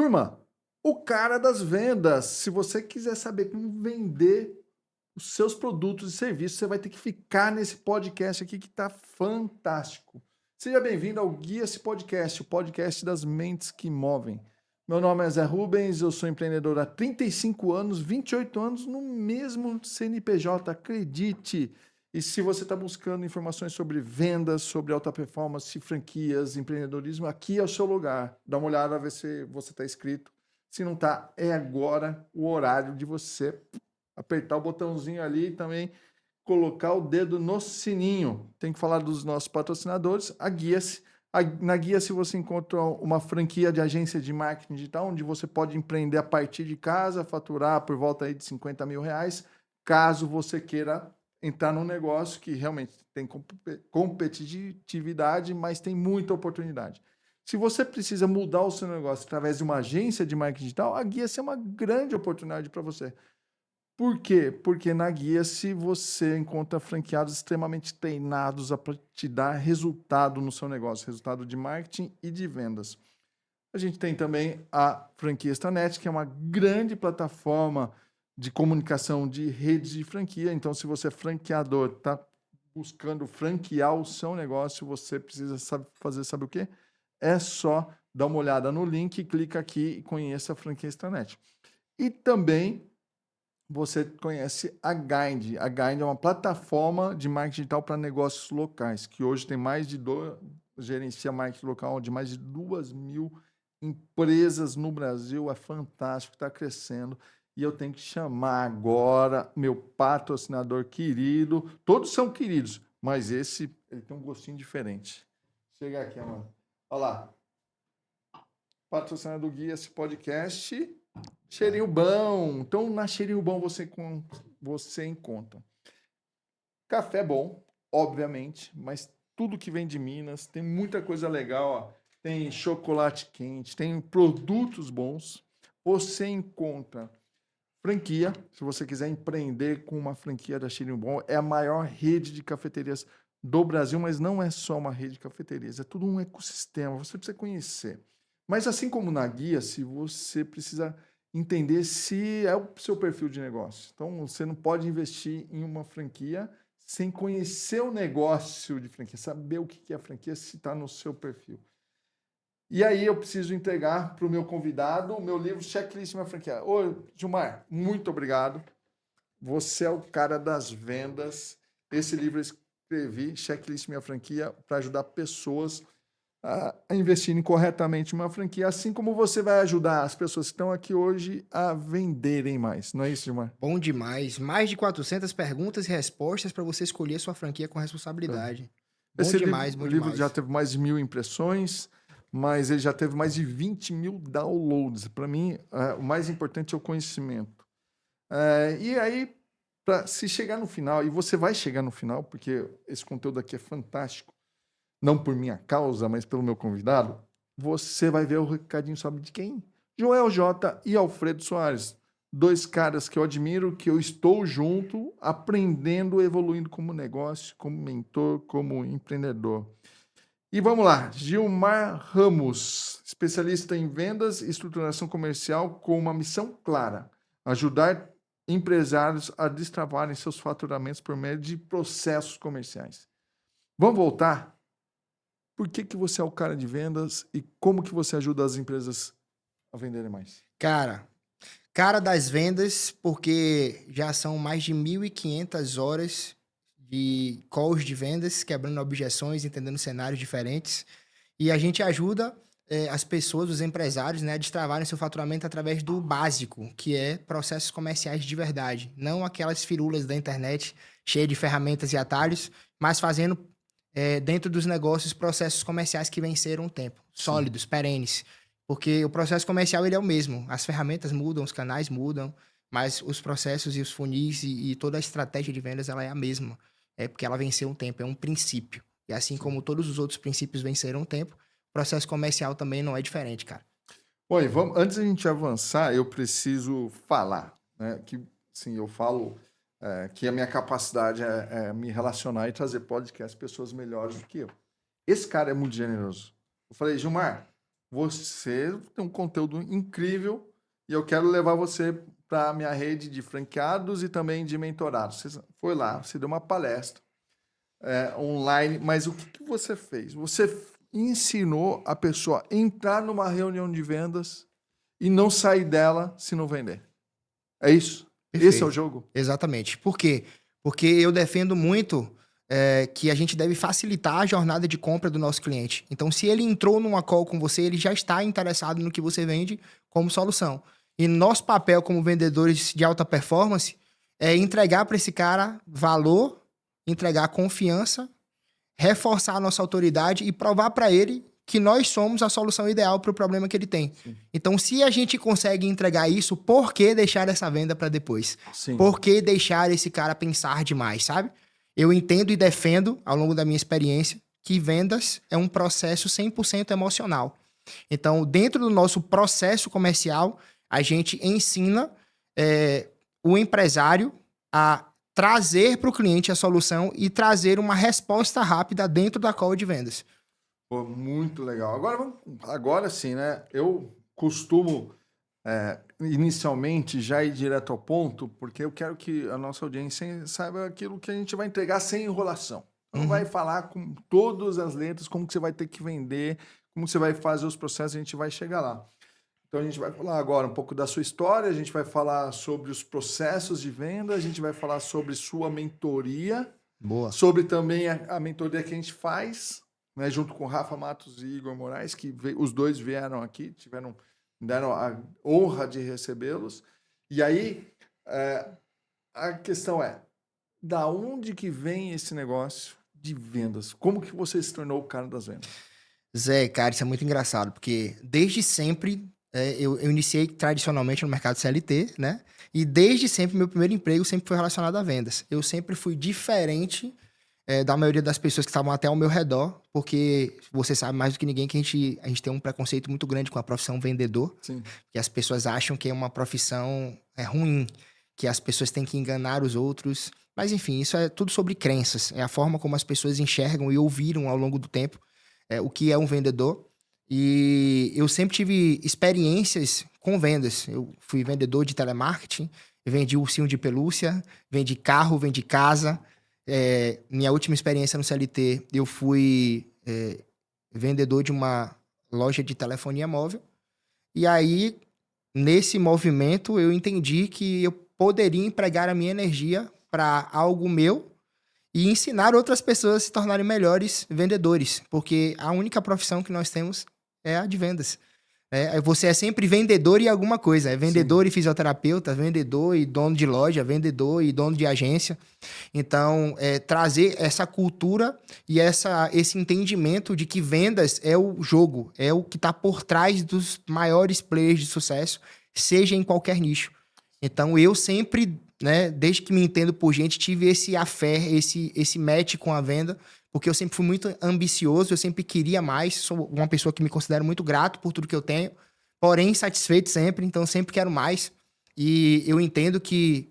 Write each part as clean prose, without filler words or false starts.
Turma, o cara das vendas. Se você quiser saber como vender os seus produtos e serviços, você vai ter que ficar nesse podcast aqui que tá fantástico. Seja bem-vindo ao Guia-se Podcast, o podcast das mentes que movem. Meu nome é Zé Rubens, eu sou empreendedor há 35 anos, 28 anos no mesmo CNPJ, acredite. E se você está buscando informações sobre vendas, sobre alta performance, franquias, empreendedorismo, aqui é o seu lugar. Dá uma olhada, ver se você está inscrito. Se não está, é agora o horário de você apertar o botãozinho ali e também colocar o dedo no sininho. Tem que falar dos nossos patrocinadores, a Guia-se. Na Guia-se você encontra uma franquia de agência de marketing digital, onde você pode empreender a partir de casa, faturar por volta aí de 50 mil reais, caso você queira entrar num negócio que realmente tem competitividade, mas tem muita oportunidade. Se você precisa mudar o seu negócio através de uma agência de marketing digital, a Guia-se é uma grande oportunidade para você. Por quê? Porque na Guia-se você encontra franqueados extremamente treinados a te dar resultado no seu negócio, resultado de marketing e de vendas. A gente tem também a franquia Extranet, que é uma grande plataforma de comunicação de redes de franquia. Então, se você é franqueador, está buscando franquear o seu negócio, você precisa fazer, sabe o quê? É só dar uma olhada no link, clica aqui e conheça a franquia Extranet. E também você conhece a Guide. A Guide é uma plataforma de marketing digital para negócios locais, que hoje tem gerencia marketing local de mais de 2.000 empresas no Brasil. É fantástico, está crescendo. E eu tenho que chamar agora meu patrocinador querido. Todos são queridos, mas esse ele tem um gostinho diferente. Chega aqui, mano. Olha lá. Patrocinador do Guia, esse podcast. Cheirinho bom. Então, na Cheirinho bom você encontra café bom, obviamente, mas tudo que vem de Minas, tem muita coisa legal, ó. Tem chocolate quente, tem produtos bons. Você encontra franquia, se você quiser empreender com uma franquia da Cheirinho Bom, é a maior rede de cafeterias do Brasil, mas não é só uma rede de cafeterias, é tudo um ecossistema, você precisa conhecer. Mas assim como na guia, se você precisa entender se é o seu perfil de negócio. Então, você não pode investir em uma franquia sem conhecer o negócio de franquia, saber o que é a franquia, se está no seu perfil. E aí eu preciso entregar para o meu convidado o meu livro Checklist Minha Franquia. Ô, Gilmar, muito obrigado. Você é o cara das vendas. Esse livro eu escrevi, Checklist Minha Franquia, para ajudar pessoas a investirem corretamente em uma franquia, assim como você vai ajudar as pessoas que estão aqui hoje a venderem mais. Não é isso, Gilmar? Bom demais. Mais de 400 perguntas e respostas para você escolher sua franquia com responsabilidade. Bom Esse demais, livro, bom o livro já demais. teve mais de 1.000 impressões, mas ele já teve mais de 20.000 downloads. Para mim, o mais importante é o conhecimento. E aí, para se chegar no final, e você vai chegar no final, porque esse conteúdo aqui é fantástico, não por minha causa, mas pelo meu convidado, você vai ver o recadinho, sabe de quem? Joel J e Alfredo Soares. Dois caras que eu admiro, que eu estou junto, aprendendo, evoluindo como negócio, como mentor, como empreendedor. E vamos lá, Gilmar Ramos, especialista em vendas e estruturação comercial com uma missão clara: ajudar empresários a destravarem seus faturamentos por meio de processos comerciais. Vamos voltar? Por que você é o cara de vendas e como que você ajuda as empresas a venderem mais? Cara das vendas, porque já são mais de 1.500 horas de calls de vendas, quebrando objeções, entendendo cenários diferentes. E a gente ajuda as pessoas, os empresários, né, a destravarem seu faturamento através do básico, que é processos comerciais de verdade. Não aquelas firulas da internet cheias de ferramentas e atalhos, mas fazendo dentro dos negócios processos comerciais que venceram o tempo, Sim. sólidos, perenes. Porque o processo comercial ele é o mesmo. As ferramentas mudam, os canais mudam, mas os processos e os funis e toda a estratégia de vendas ela é a mesma. É porque ela venceu um tempo, é um princípio. E assim Sim. como todos os outros princípios venceram o tempo, o processo comercial também não é diferente, cara. Oi, antes da gente avançar, eu preciso falar, né? Que, sim, eu falo que a minha capacidade é me relacionar e trazer podcast pessoas melhores do que eu. Esse cara é muito generoso. Eu falei, Gilmar, você tem um conteúdo incrível e eu quero levar você para a minha rede de franqueados e também de mentorados. Você foi lá, você deu uma palestra online, mas o que você fez? Você ensinou a pessoa a entrar numa reunião de vendas e não sair dela se não vender. É isso? Perfeito. Esse é o jogo? Exatamente. Por quê? Porque eu defendo muito que a gente deve facilitar a jornada de compra do nosso cliente. Então, se ele entrou numa call com você, ele já está interessado no que você vende como solução. E nosso papel como vendedores de alta performance é entregar para esse cara valor, entregar confiança, reforçar a nossa autoridade e provar para ele que nós somos a solução ideal para o problema que ele tem. Sim. Então, se a gente consegue entregar isso, por que deixar essa venda para depois? Sim. Por que deixar esse cara pensar demais, sabe? Eu entendo e defendo, ao longo da minha experiência, que vendas é um processo 100% emocional. Então, dentro do nosso processo comercial, a gente ensina o empresário a trazer para o cliente a solução e trazer uma resposta rápida dentro da call de vendas. Pô, muito legal. Agora sim, né? Eu costumo inicialmente já ir direto ao ponto, porque eu quero que a nossa audiência saiba aquilo que a gente vai entregar sem enrolação. Não vai falar com todas as letras, como que você vai ter que vender, como você vai fazer os processos, a gente vai chegar lá. Então a gente vai falar agora um pouco da sua história, a gente vai falar sobre os processos de venda, a gente vai falar sobre sua mentoria, Boa. sobre também a mentoria que a gente faz, né, junto com Rafa Matos e Igor Moraes, que os dois vieram aqui, deram a honra de recebê-los. E aí, a questão é, da onde que vem esse negócio de vendas? Como que você se tornou o cara das vendas? Zé, cara, isso é muito engraçado, porque desde sempre eu iniciei tradicionalmente no mercado CLT, né? E desde sempre, meu primeiro emprego sempre foi relacionado a vendas. Eu sempre fui diferente da maioria das pessoas que estavam até ao meu redor, porque você sabe mais do que ninguém que a gente tem um preconceito muito grande com a profissão vendedor. Sim. Que as pessoas acham que é uma profissão ruim, que as pessoas têm que enganar os outros. Mas, enfim, isso é tudo sobre crenças. É a forma como as pessoas enxergam e ouviram ao longo do tempo o que é um vendedor. E eu sempre tive experiências com vendas. Eu fui vendedor de telemarketing, vendi ursinho de pelúcia, vendi carro, vendi casa. Minha última experiência no CLT, eu fui vendedor de uma loja de telefonia móvel. E aí, nesse movimento, eu entendi que eu poderia empregar a minha energia para algo meu e ensinar outras pessoas a se tornarem melhores vendedores, porque a única profissão que nós temos é a de vendas. Você é sempre vendedor e alguma coisa. É vendedor e fisioterapeuta, vendedor e dono de loja, vendedor e dono de agência. Então, trazer essa cultura e esse entendimento de que vendas é o jogo, é o que está por trás dos maiores players de sucesso, seja em qualquer nicho. Então, eu sempre, né, desde que me entendo por gente, tive esse affair, esse match com a venda, porque eu sempre fui muito ambicioso, eu sempre queria mais, sou uma pessoa que me considero muito grato por tudo que eu tenho, porém insatisfeito sempre, então eu sempre quero mais. E eu entendo que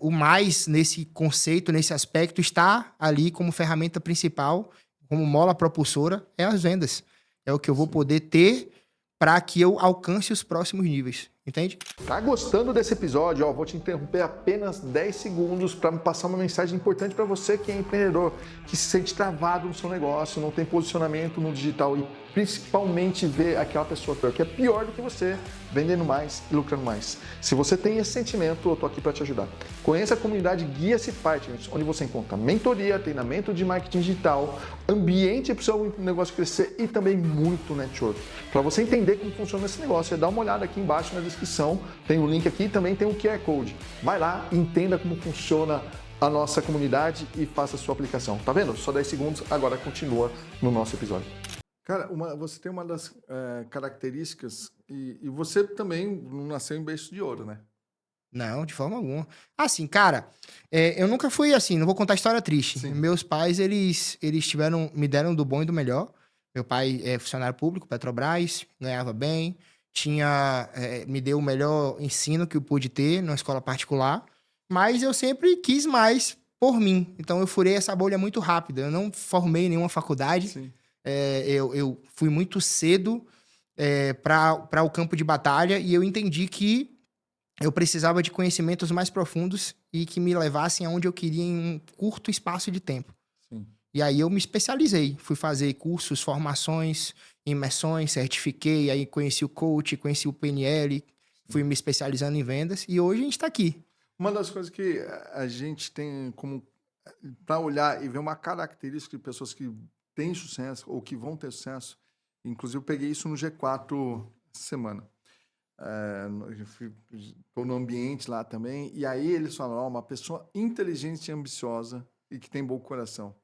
o mais nesse conceito, nesse aspecto, está ali como ferramenta principal, como mola propulsora, é as vendas. É o que eu vou poder ter para que eu alcance os próximos níveis. Entende? Tá gostando desse episódio? Ó, vou te interromper apenas 10 segundos para me passar uma mensagem importante para você que é empreendedor, que se sente travado no seu negócio, não tem posicionamento no digital e principalmente vê aquela pessoa que é pior do que você, vendendo mais e lucrando mais. Se você tem esse sentimento, eu tô aqui para te ajudar. Conheça a comunidade Guia-se Partners, onde você encontra mentoria, treinamento de marketing digital, ambiente para o seu negócio crescer e também muito network. Para você entender como funciona esse negócio, dá uma olhada aqui embaixo na descrição, tem o link aqui e também tem o QR Code. Vai lá, entenda como funciona a nossa comunidade e faça a sua aplicação. Tá vendo? Só 10 segundos, agora continua no nosso episódio. Cara, você tem uma das características e você também não nasceu em berço de ouro, né? Não, de forma alguma. Assim, cara, eu nunca fui assim, não vou contar história triste. Sim. Meus pais, eles me deram do bom e do melhor. Meu pai é funcionário público, Petrobras, ganhava bem, me deu o melhor ensino que eu pude ter numa escola particular, mas eu sempre quis mais por mim. Então eu furei essa bolha muito rápido. Eu não formei nenhuma faculdade. Sim. Eu fui muito cedo para o campo de batalha e eu entendi que eu precisava de conhecimentos mais profundos e que me levassem aonde eu queria em um curto espaço de tempo. Sim. E aí eu me especializei, fui fazer cursos, formações, imersões, certifiquei, aí conheci o coach, conheci o PNL, fui me especializando em vendas e hoje a gente está aqui. Uma das coisas que a gente tem como para olhar e ver uma característica de pessoas que têm sucesso ou que vão ter sucesso, inclusive eu peguei isso no G4 essa semana. Estou no ambiente lá também, e aí eles falam, uma pessoa inteligente e ambiciosa e que tem bom coração.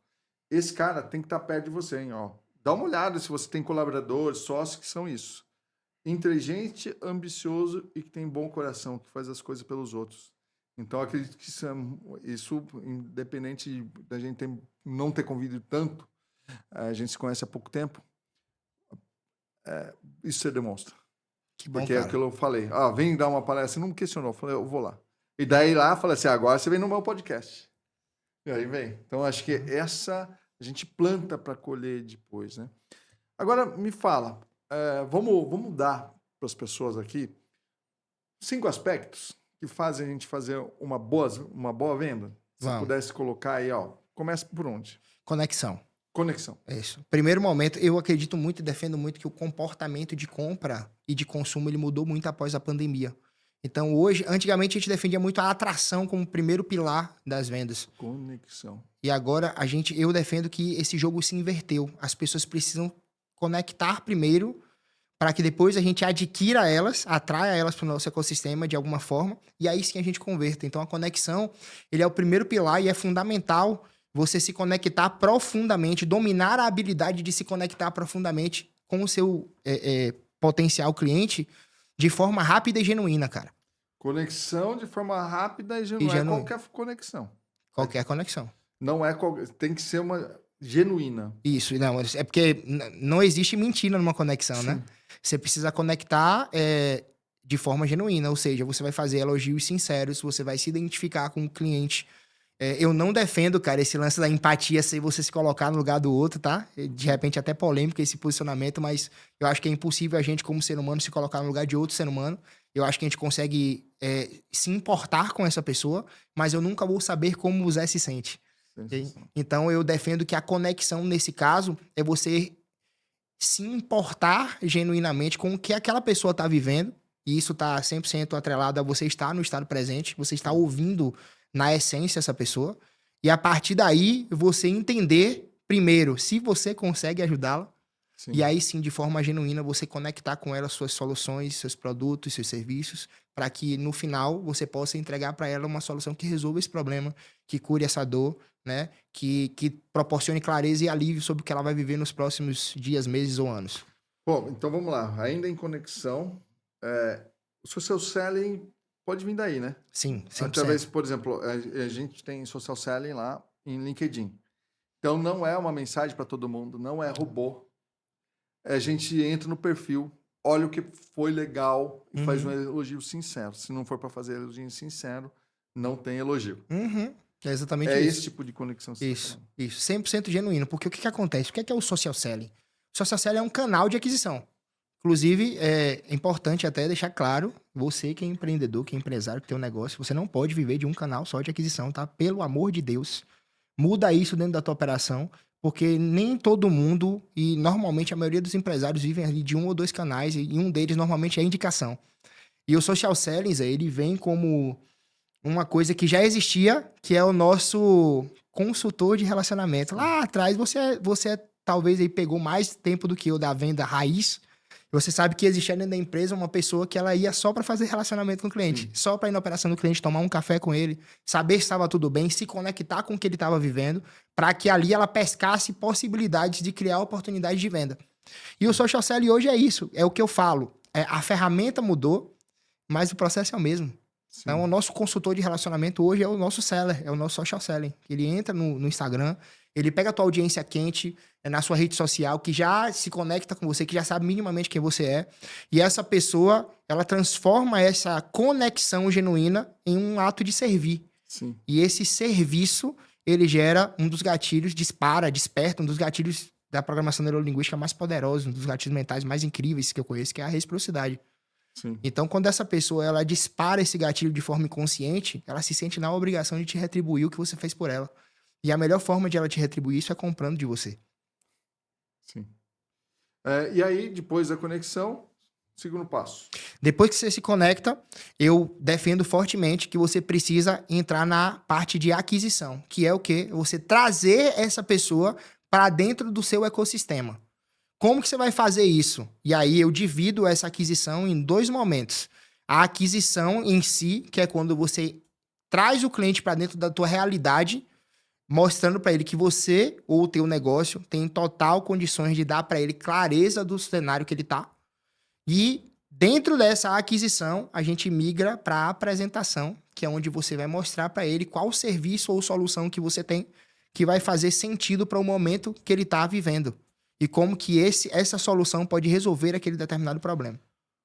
Esse cara tem que estar perto de você, hein? Ó, dá uma olhada se você tem colaboradores, sócios que são isso. Inteligente, ambicioso e que tem bom coração, que faz as coisas pelos outros. Então, acredito que isso, independente da gente não ter convivido tanto, a gente se conhece há pouco tempo, isso você demonstra. Que bom, Porque cara. é aquilo que eu falei. Vem dar uma palestra. Você não me questionou. Eu falei, eu vou lá. E daí lá, falei assim, agora você vem no meu podcast. E aí vem. Então, acho que essa a gente planta para colher depois, né? Agora, me fala. Vamos dar para as pessoas aqui 5 aspectos que fazem a gente fazer uma boa venda. Se Vamos. pudesse colocar aí, começa por onde? Conexão. Conexão. É isso. Primeiro momento, eu acredito muito e defendo muito que o comportamento de compra e de consumo ele mudou muito após a pandemia. Então, hoje, antigamente a gente defendia muito a atração como primeiro pilar das vendas. Conexão. E agora eu defendo que esse jogo se inverteu. As pessoas precisam conectar primeiro para que depois a gente adquira elas, atraia elas para o nosso ecossistema de alguma forma, e aí sim a gente converta. Então, a conexão, ele é o primeiro pilar e é fundamental você se conectar profundamente, dominar a habilidade de se conectar profundamente com o seu potencial cliente de forma rápida e genuína, cara. Conexão de forma rápida e genuína. Não é qualquer conexão. Qualquer conexão. Não é tem que ser uma genuína. Isso, não, é porque não existe mentira numa conexão, né? Você precisa conectar de forma genuína, ou seja, você vai fazer elogios sinceros, você vai se identificar com o cliente. Eu não defendo, cara, esse lance da empatia sem você se colocar no lugar do outro, tá? De repente até polêmico esse posicionamento, mas eu acho que é impossível a gente, como ser humano, se colocar no lugar de outro ser humano. Eu acho que a gente consegue se importar com essa pessoa, mas eu nunca vou saber como o Zé se sente. Então, eu defendo que a conexão, nesse caso, é você se importar genuinamente com o que aquela pessoa está vivendo, e isso está 100% atrelado a você estar no estado presente, você está ouvindo na essência essa pessoa, e a partir daí, você entender, primeiro, se você consegue ajudá-la, e aí sim, de forma genuína, você conectar com ela suas soluções, seus produtos, seus serviços, para que no final você possa entregar para ela uma solução que resolva esse problema, que cure essa dor, né? Que proporcione clareza e alívio sobre o que ela vai viver nos próximos dias, meses ou anos. Bom, então vamos lá. Ainda em conexão, o social selling pode vir daí, né? Sim, 100%. Através, por exemplo, a gente tem social selling lá em LinkedIn. Então não é uma mensagem para todo mundo, não é robô. A gente entra no perfil, olha o que foi legal e faz um elogio sincero. Se não for para fazer elogio sincero, não tem elogio. É exatamente isso. É esse tipo de conexão. Isso. 100% genuíno. Porque o que acontece? O que é o social selling? O social selling é um canal de aquisição. Inclusive, é importante até deixar claro, você que é empreendedor, que é empresário, que tem um negócio, você não pode viver de um canal só de aquisição, tá? Pelo amor de Deus. Muda isso dentro da tua operação, porque nem todo mundo, e normalmente a maioria dos empresários vivem ali de 1 ou 2 canais, e um deles normalmente é indicação. E o social selling, ele vem como uma coisa que já existia, que é o nosso consultor de relacionamento. Lá atrás, você talvez aí pegou mais tempo do que eu da venda raiz. Você sabe que existia dentro da empresa uma pessoa que ela ia só para fazer relacionamento com o cliente. Só para ir na operação do cliente, tomar um café com ele, saber se estava tudo bem, se conectar com o que ele estava vivendo, para que ali ela pescasse possibilidades de criar oportunidades de venda. E o social selling hoje é isso, é o que eu falo. A ferramenta mudou, mas o processo é o mesmo. Sim. Então, o nosso consultor de relacionamento hoje é o nosso seller, é o nosso social selling. Ele entra no Instagram, ele pega a tua audiência quente na sua rede social, que já se conecta com você, que já sabe minimamente quem você é. E essa pessoa, ela transforma essa conexão genuína em um ato de servir. Sim. E esse serviço, ele gera um dos gatilhos, desperta um dos gatilhos da programação neurolinguística mais poderosa, um dos gatilhos mentais mais incríveis que eu conheço, que é a reciprocidade. Sim. Então, quando essa pessoa ela dispara esse gatilho de forma inconsciente, ela se sente na obrigação de te retribuir o que você fez por ela. E a melhor forma de ela te retribuir isso é comprando de você. Sim. E aí, depois da conexão, segundo passo. Depois que você se conecta, eu defendo fortemente que você precisa entrar na parte de aquisição, que é o quê? Você trazer essa pessoa para dentro do seu ecossistema. Como que você vai fazer isso? E aí eu divido essa aquisição em 2 momentos. A aquisição em si, que é quando você traz o cliente para dentro da tua realidade, mostrando para ele que você ou o teu negócio tem total condições de dar para ele clareza do cenário que ele tá. E dentro dessa aquisição, a gente migra para a apresentação, que é onde você vai mostrar para ele qual serviço ou solução que você tem que vai fazer sentido para o momento que ele está vivendo. E como que essa solução pode resolver aquele determinado problema.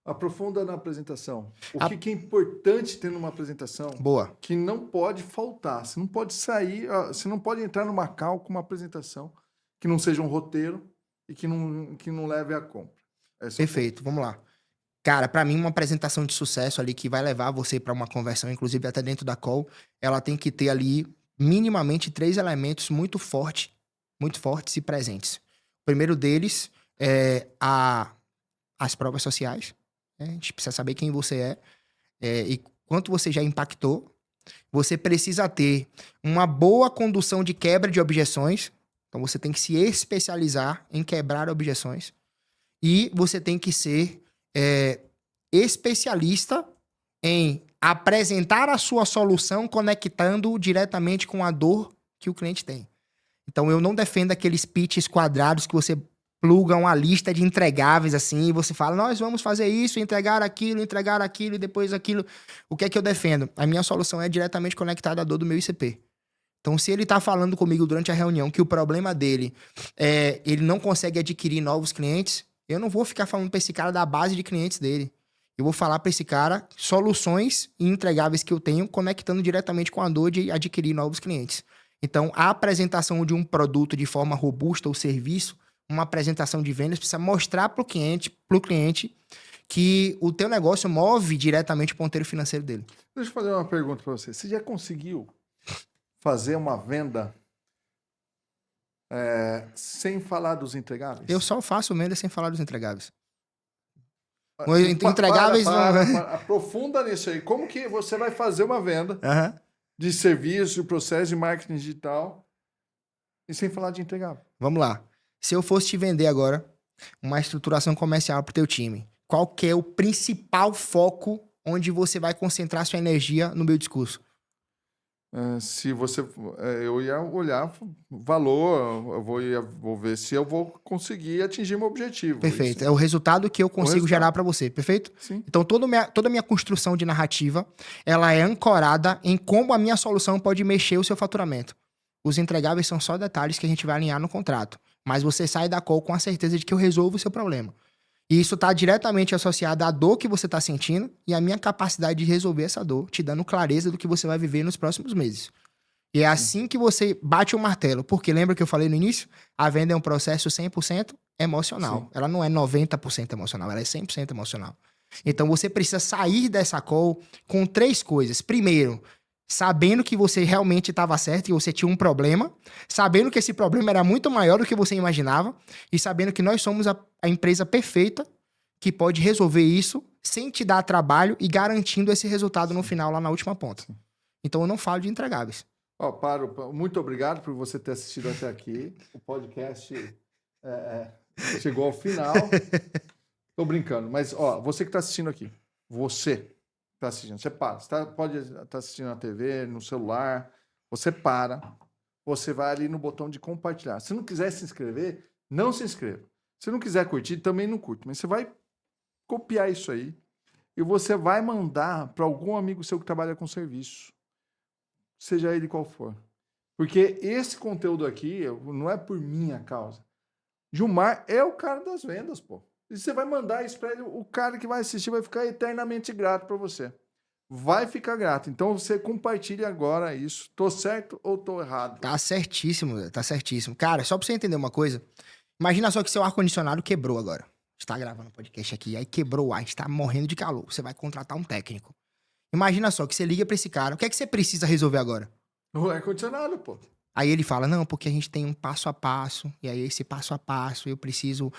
Aprofunda na apresentação. Que é importante ter numa apresentação? Boa. Que não pode faltar. Você não pode sair, você não pode entrar numa call com uma apresentação que não seja um roteiro e que não leve à compra. Perfeito, vamos lá. Cara, para mim uma apresentação de sucesso ali que vai levar você para uma conversão, inclusive até dentro da call, ela tem que ter ali minimamente 3 elementos muito fortes e presentes. O primeiro deles é as provas sociais. Né? A gente precisa saber quem você é e quanto você já impactou. Você precisa ter uma boa condução de quebra de objeções. Então, você tem que se especializar em quebrar objeções. E você tem que ser especialista em apresentar a sua solução conectando diretamente com a dor que o cliente tem. Então, eu não defendo aqueles pitches quadrados que você pluga uma lista de entregáveis assim, e você fala, nós vamos fazer isso, entregar aquilo e depois aquilo. O que é que eu defendo? A minha solução é diretamente conectada à dor do meu ICP. Então, se ele está falando comigo durante a reunião que o problema dele é ele não consegue adquirir novos clientes, eu não vou ficar falando para esse cara da base de clientes dele. Eu vou falar para esse cara soluções e entregáveis que eu tenho conectando diretamente com a dor de adquirir novos clientes. Então, a apresentação de um produto de forma robusta ou serviço, uma apresentação de vendas, precisa mostrar para o cliente que o teu negócio move diretamente o ponteiro financeiro dele. Deixa eu fazer uma pergunta para você. Você já conseguiu fazer uma venda sem falar dos entregáveis? Eu só faço venda sem falar dos entregáveis. Aprofunda nisso aí. Como que você vai fazer uma venda de serviço, de processo de marketing digital e sem falar de entregável? Vamos lá. Se eu fosse te vender agora uma estruturação comercial para o teu time, qual que é o principal foco onde você vai concentrar sua energia no meu discurso? Eu ia olhar valor, eu vou ver se eu vou conseguir atingir meu objetivo. Perfeito. Isso. É o resultado que eu consigo gerar para você, perfeito? Sim. Então, toda a minha construção de narrativa, ela é ancorada em como a minha solução pode mexer o seu faturamento. Os entregáveis são só detalhes que a gente vai alinhar no contrato. Mas você sai da call com a certeza de que eu resolvo o seu problema. E isso está diretamente associado à dor que você está sentindo e à minha capacidade de resolver essa dor, te dando clareza do que você vai viver nos próximos meses. E é assim que você bate o martelo. Porque lembra que eu falei no início? A venda é um processo 100% emocional. Sim. Ela não é 90% emocional, ela é 100% emocional. Então você precisa sair dessa call com 3 coisas. Primeiro, sabendo que você realmente estava certo, que você tinha um problema, sabendo que esse problema era muito maior do que você imaginava e sabendo que nós somos a empresa perfeita que pode resolver isso sem te dar trabalho e garantindo esse resultado no final, lá na última ponta. Então eu não falo de entregáveis. Muito obrigado por você ter assistido até aqui. O podcast chegou ao final. Tô brincando, mas você que está assistindo aqui, você para. Você pode estar assistindo na TV, no celular, você para, você vai ali no botão de compartilhar. Se não quiser se inscrever, não se inscreva. Se não quiser curtir, também não curte. Mas você vai copiar isso aí e você vai mandar para algum amigo seu que trabalha com serviço, seja ele qual for. Porque esse conteúdo aqui não é por minha causa. Gilmar é o cara das vendas, pô. E você vai mandar isso para ele, o cara que vai assistir vai ficar eternamente grato para você. Vai ficar grato. Então você compartilha agora isso. Tô certo ou tô errado? Tá certíssimo, tá certíssimo. Cara, só para você entender uma coisa, Imagina só que seu ar-condicionado quebrou agora. Você tá gravando podcast aqui, aí quebrou o ar, a gente tá morrendo de calor. Você vai contratar um técnico. Imagina só que você liga pra esse cara, o que é que você precisa resolver agora? O ar-condicionado, pô. Aí ele fala, não, porque a gente tem um passo a passo, e aí esse passo a passo eu preciso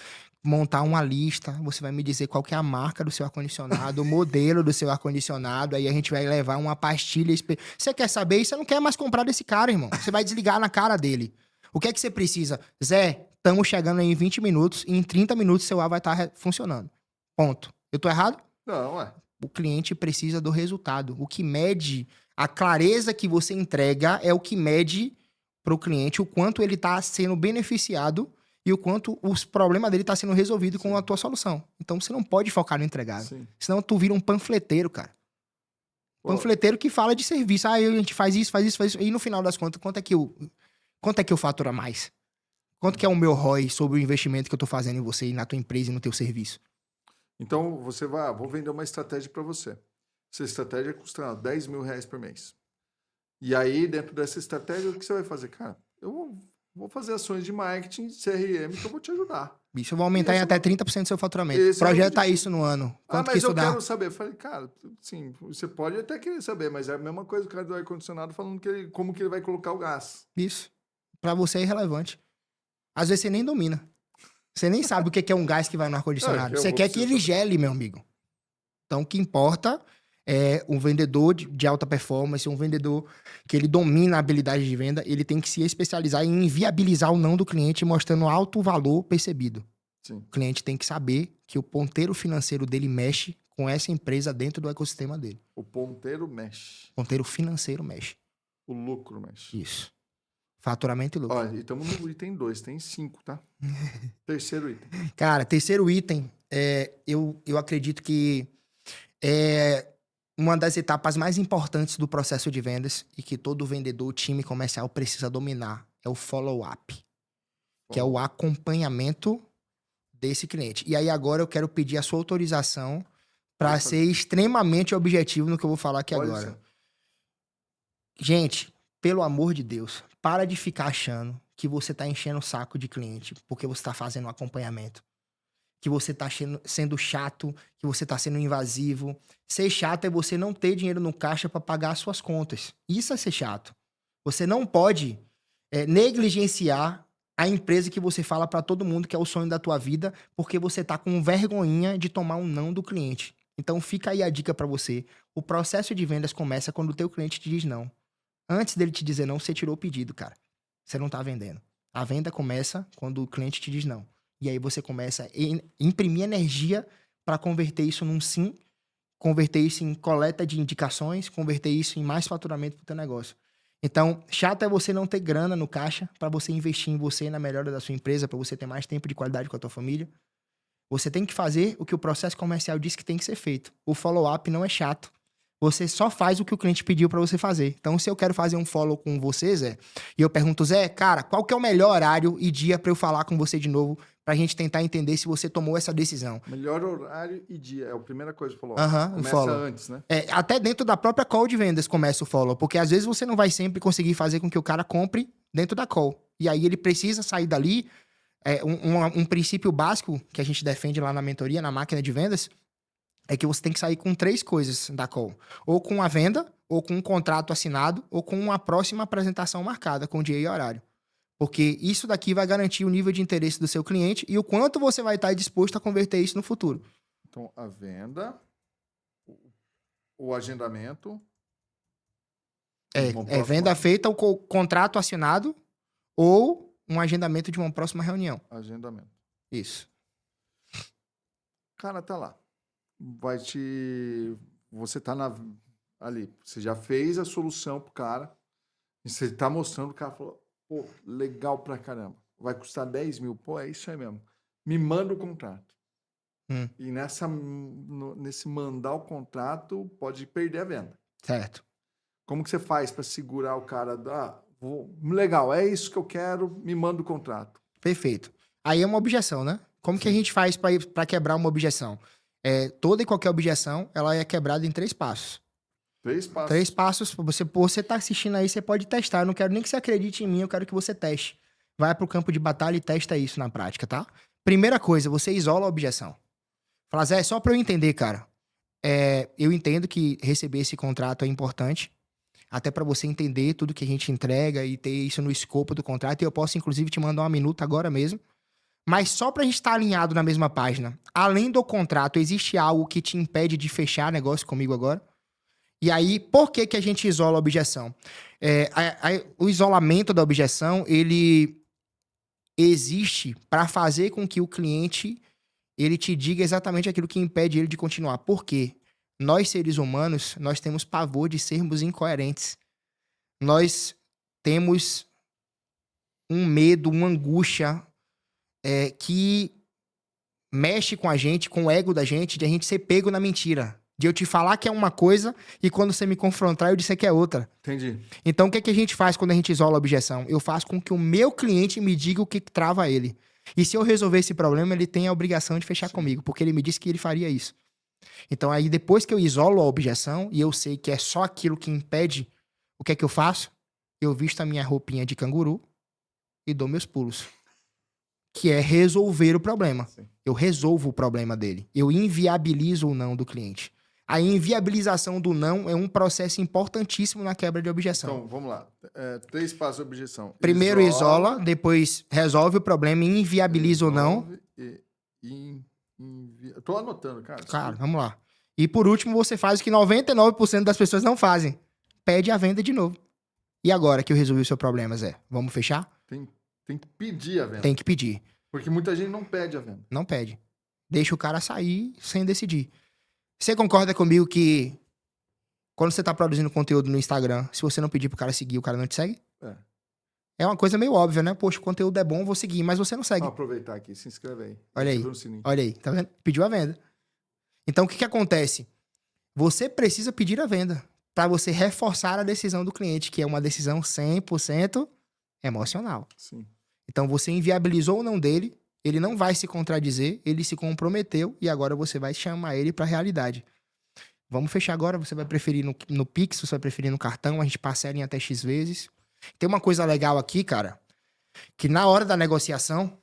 montar uma lista, você vai me dizer qual que é a marca do seu ar-condicionado, o modelo do seu ar-condicionado, aí a gente vai levar uma pastilha. Você quer saber e você não quer mais comprar desse cara, irmão. Você vai desligar na cara dele. O que é que você precisa? Zé, estamos chegando aí em 20 minutos, e em 30 minutos seu ar vai estar funcionando. Ponto. Eu tô errado? Não, ué. O cliente precisa do resultado. O que mede a clareza que você entrega é o que mede para o cliente o quanto ele está sendo beneficiado e o quanto os problemas dele estão sendo resolvidos com a tua solução. Então você não pode focar no entregável. Sim. Senão tu vira um panfleteiro, cara. Pô, Panfleteiro que fala de serviço. Ah, a gente faz isso, faz isso, faz isso. E no final das contas, quanto é que eu faturo a mais? Quanto que é o meu ROI sobre o investimento que eu tô fazendo em você e na tua empresa e no teu serviço? então você vai, vou vender uma estratégia para você. Essa estratégia custa R$10.000 por mês. E aí, dentro dessa estratégia, o que você vai fazer? Cara, eu vou fazer ações de marketing, CRM, que eu vou te ajudar. Isso eu vou aumentar em Esse até 30% do seu faturamento. esse é o Projeta objetivo. isso no ano. Quanto que Mas isso eu dá? quero saber. Eu falei, cara, sim, você pode até querer saber, mas é a mesma coisa o cara do ar-condicionado falando como que ele vai colocar o gás. Isso. Pra você é irrelevante. Às vezes você nem domina. Você nem sabe o que é um gás que vai no ar-condicionado. Eu Você vou quer que ele precisar gele, meu amigo. Então, o que importa é um vendedor de alta performance, um vendedor que ele domina a habilidade de venda, ele tem que se especializar em viabilizar o não do cliente, mostrando alto valor percebido. Sim. O cliente tem que saber que o ponteiro financeiro dele mexe com essa empresa dentro do ecossistema dele. O ponteiro mexe. O ponteiro financeiro mexe. O lucro mexe. Isso. Faturamento e lucro. Olha, e estamos no item 2, tem 5, tá? Terceiro item. Cara, terceiro item, eu acredito que é uma das etapas mais importantes do processo de vendas e que todo vendedor, time comercial precisa dominar. É o follow-up, que é o acompanhamento desse cliente. E aí agora eu quero pedir a sua autorização para Pode ser extremamente objetivo no que eu vou falar aqui Pode agora. ser. Gente, pelo amor de Deus, para de ficar achando que você tá enchendo o saco de cliente porque você tá fazendo um acompanhamento. Que você tá sendo chato, que você tá sendo invasivo. Ser chato é você não ter dinheiro no caixa para pagar as suas contas. Isso é ser chato. Você não pode negligenciar a empresa que você fala para todo mundo que é o sonho da tua vida porque você tá com vergonhinha de tomar um não do cliente. Então fica aí a dica para você. O processo de vendas começa quando o teu cliente te diz não. Antes dele te dizer não, você tirou o pedido, cara. Você não tá vendendo. A venda começa quando o cliente te diz não. E aí você começa a imprimir energia para converter isso num sim, converter isso em coleta de indicações, converter isso em mais faturamento pro teu negócio. Então, chato é você não ter grana no caixa para você investir em você e na melhora da sua empresa, para você ter mais tempo de qualidade com a tua família. Você tem que fazer o que o processo comercial diz que tem que ser feito. O follow-up não é chato. Você só faz o que o cliente pediu para você fazer. Então, se eu quero fazer um follow com você, Zé, e eu pergunto, Zé, cara, qual que é o melhor horário e dia para eu falar com você de novo, pra gente tentar entender se você tomou essa decisão? Melhor horário e dia. É a primeira coisa que falou. O Começa follow. antes, né? Até dentro da própria call de vendas começa o follow, porque às vezes você não vai sempre conseguir fazer com que o cara compre dentro da call. E aí ele precisa sair dali. Um princípio básico que a gente defende lá na mentoria, na máquina de vendas, é que você tem que sair com 3 coisas da call. Ou com a venda, ou com um contrato assinado, ou com uma próxima apresentação marcada, com dia e horário. Porque isso daqui vai garantir o nível de interesse do seu cliente e o quanto você vai estar disposto a converter isso no futuro. Então, a venda, o agendamento. Venda feita, o contrato assinado ou um agendamento de uma próxima reunião. Agendamento. Isso. Cara, tá lá. Você tá ali. Você já fez a solução pro cara. E você tá mostrando, o cara falou, pô, legal pra caramba. Vai custar 10 mil. Pô, é isso aí mesmo. Me manda o contrato. E nesse mandar o contrato, pode perder a venda. Certo. Como que você faz para segurar o cara? Legal, é isso que eu quero, me manda o contrato. Perfeito. Aí é uma objeção, né? Como que a gente faz para quebrar uma objeção? Toda e qualquer objeção, ela é quebrada em 3 passos. 3 passos. 3 passos. Você tá assistindo aí, você pode testar. Eu não quero nem que você acredite em mim, eu quero que você teste. vai pro campo de batalha e testa isso na prática, tá? Primeira coisa, você isola a objeção. Fala, Zé, só pra eu entender, cara. Eu entendo que receber esse contrato é importante, até pra você entender tudo que a gente entrega e ter isso no escopo do contrato. E eu posso, inclusive, te mandar uma minuta agora mesmo. Mas só pra gente estar alinhado na mesma página, além do contrato, existe algo que te impede de fechar negócio comigo agora? E aí, por que que a gente isola a objeção? O isolamento da objeção, ele existe para fazer com que o cliente ele te diga exatamente aquilo que impede ele de continuar. Por quê? Nós, seres humanos, nós temos pavor de sermos incoerentes. Nós temos um medo, uma angústia que mexe com a gente, com o ego da gente, de a gente ser pego na mentira. De eu te falar que é uma coisa e quando você me confrontar eu disser que é outra. Entendi. Então, o que é que a gente faz quando a gente isola a objeção? Eu faço com que o meu cliente me diga o que trava ele. E se eu resolver esse problema, ele tem a obrigação de fechar comigo, porque ele me disse que ele faria isso. Então, aí, depois que eu isolo a objeção e eu sei que é só aquilo que impede, o que é que eu faço? Eu visto a minha roupinha de canguru e dou meus pulos. Que é resolver o problema. Sim. Eu resolvo o problema dele. Eu inviabilizo o não do cliente. A inviabilização do não é um processo importantíssimo na quebra de objeção. Então, vamos lá. 3 passos de objeção. Primeiro isola, depois resolve o problema e inviabiliza o não. Tô anotando, cara. Cara, vamos lá. E por último, você faz o que 99% das pessoas não fazem. Pede a venda de novo. E agora que eu resolvi o seu problema, Zé? Vamos fechar? Tem que pedir a venda. Tem que pedir. Porque muita gente não pede a venda. Não pede. Deixa o cara sair sem decidir. Você concorda comigo que quando você tá produzindo conteúdo no Instagram, se você não pedir pro cara seguir, o cara não te segue? É uma coisa meio óbvia, né? Poxa, o conteúdo é bom, vou seguir, mas você não segue. Vou aproveitar aqui, se inscreve aí. Olha aí, Ativa o sininho. olha aí, tá vendo? Pediu a venda. Então, o que acontece? Você precisa pedir a venda para você reforçar a decisão do cliente, que é uma decisão 100% emocional. Sim. Então, você inviabilizou o não dele, ele não vai se contradizer, ele se comprometeu e agora você vai chamar ele para a realidade. Vamos fechar agora, você vai preferir no Pix, você vai preferir no cartão, a gente parcela em até X vezes. Tem uma coisa legal aqui, cara, que na hora da negociação,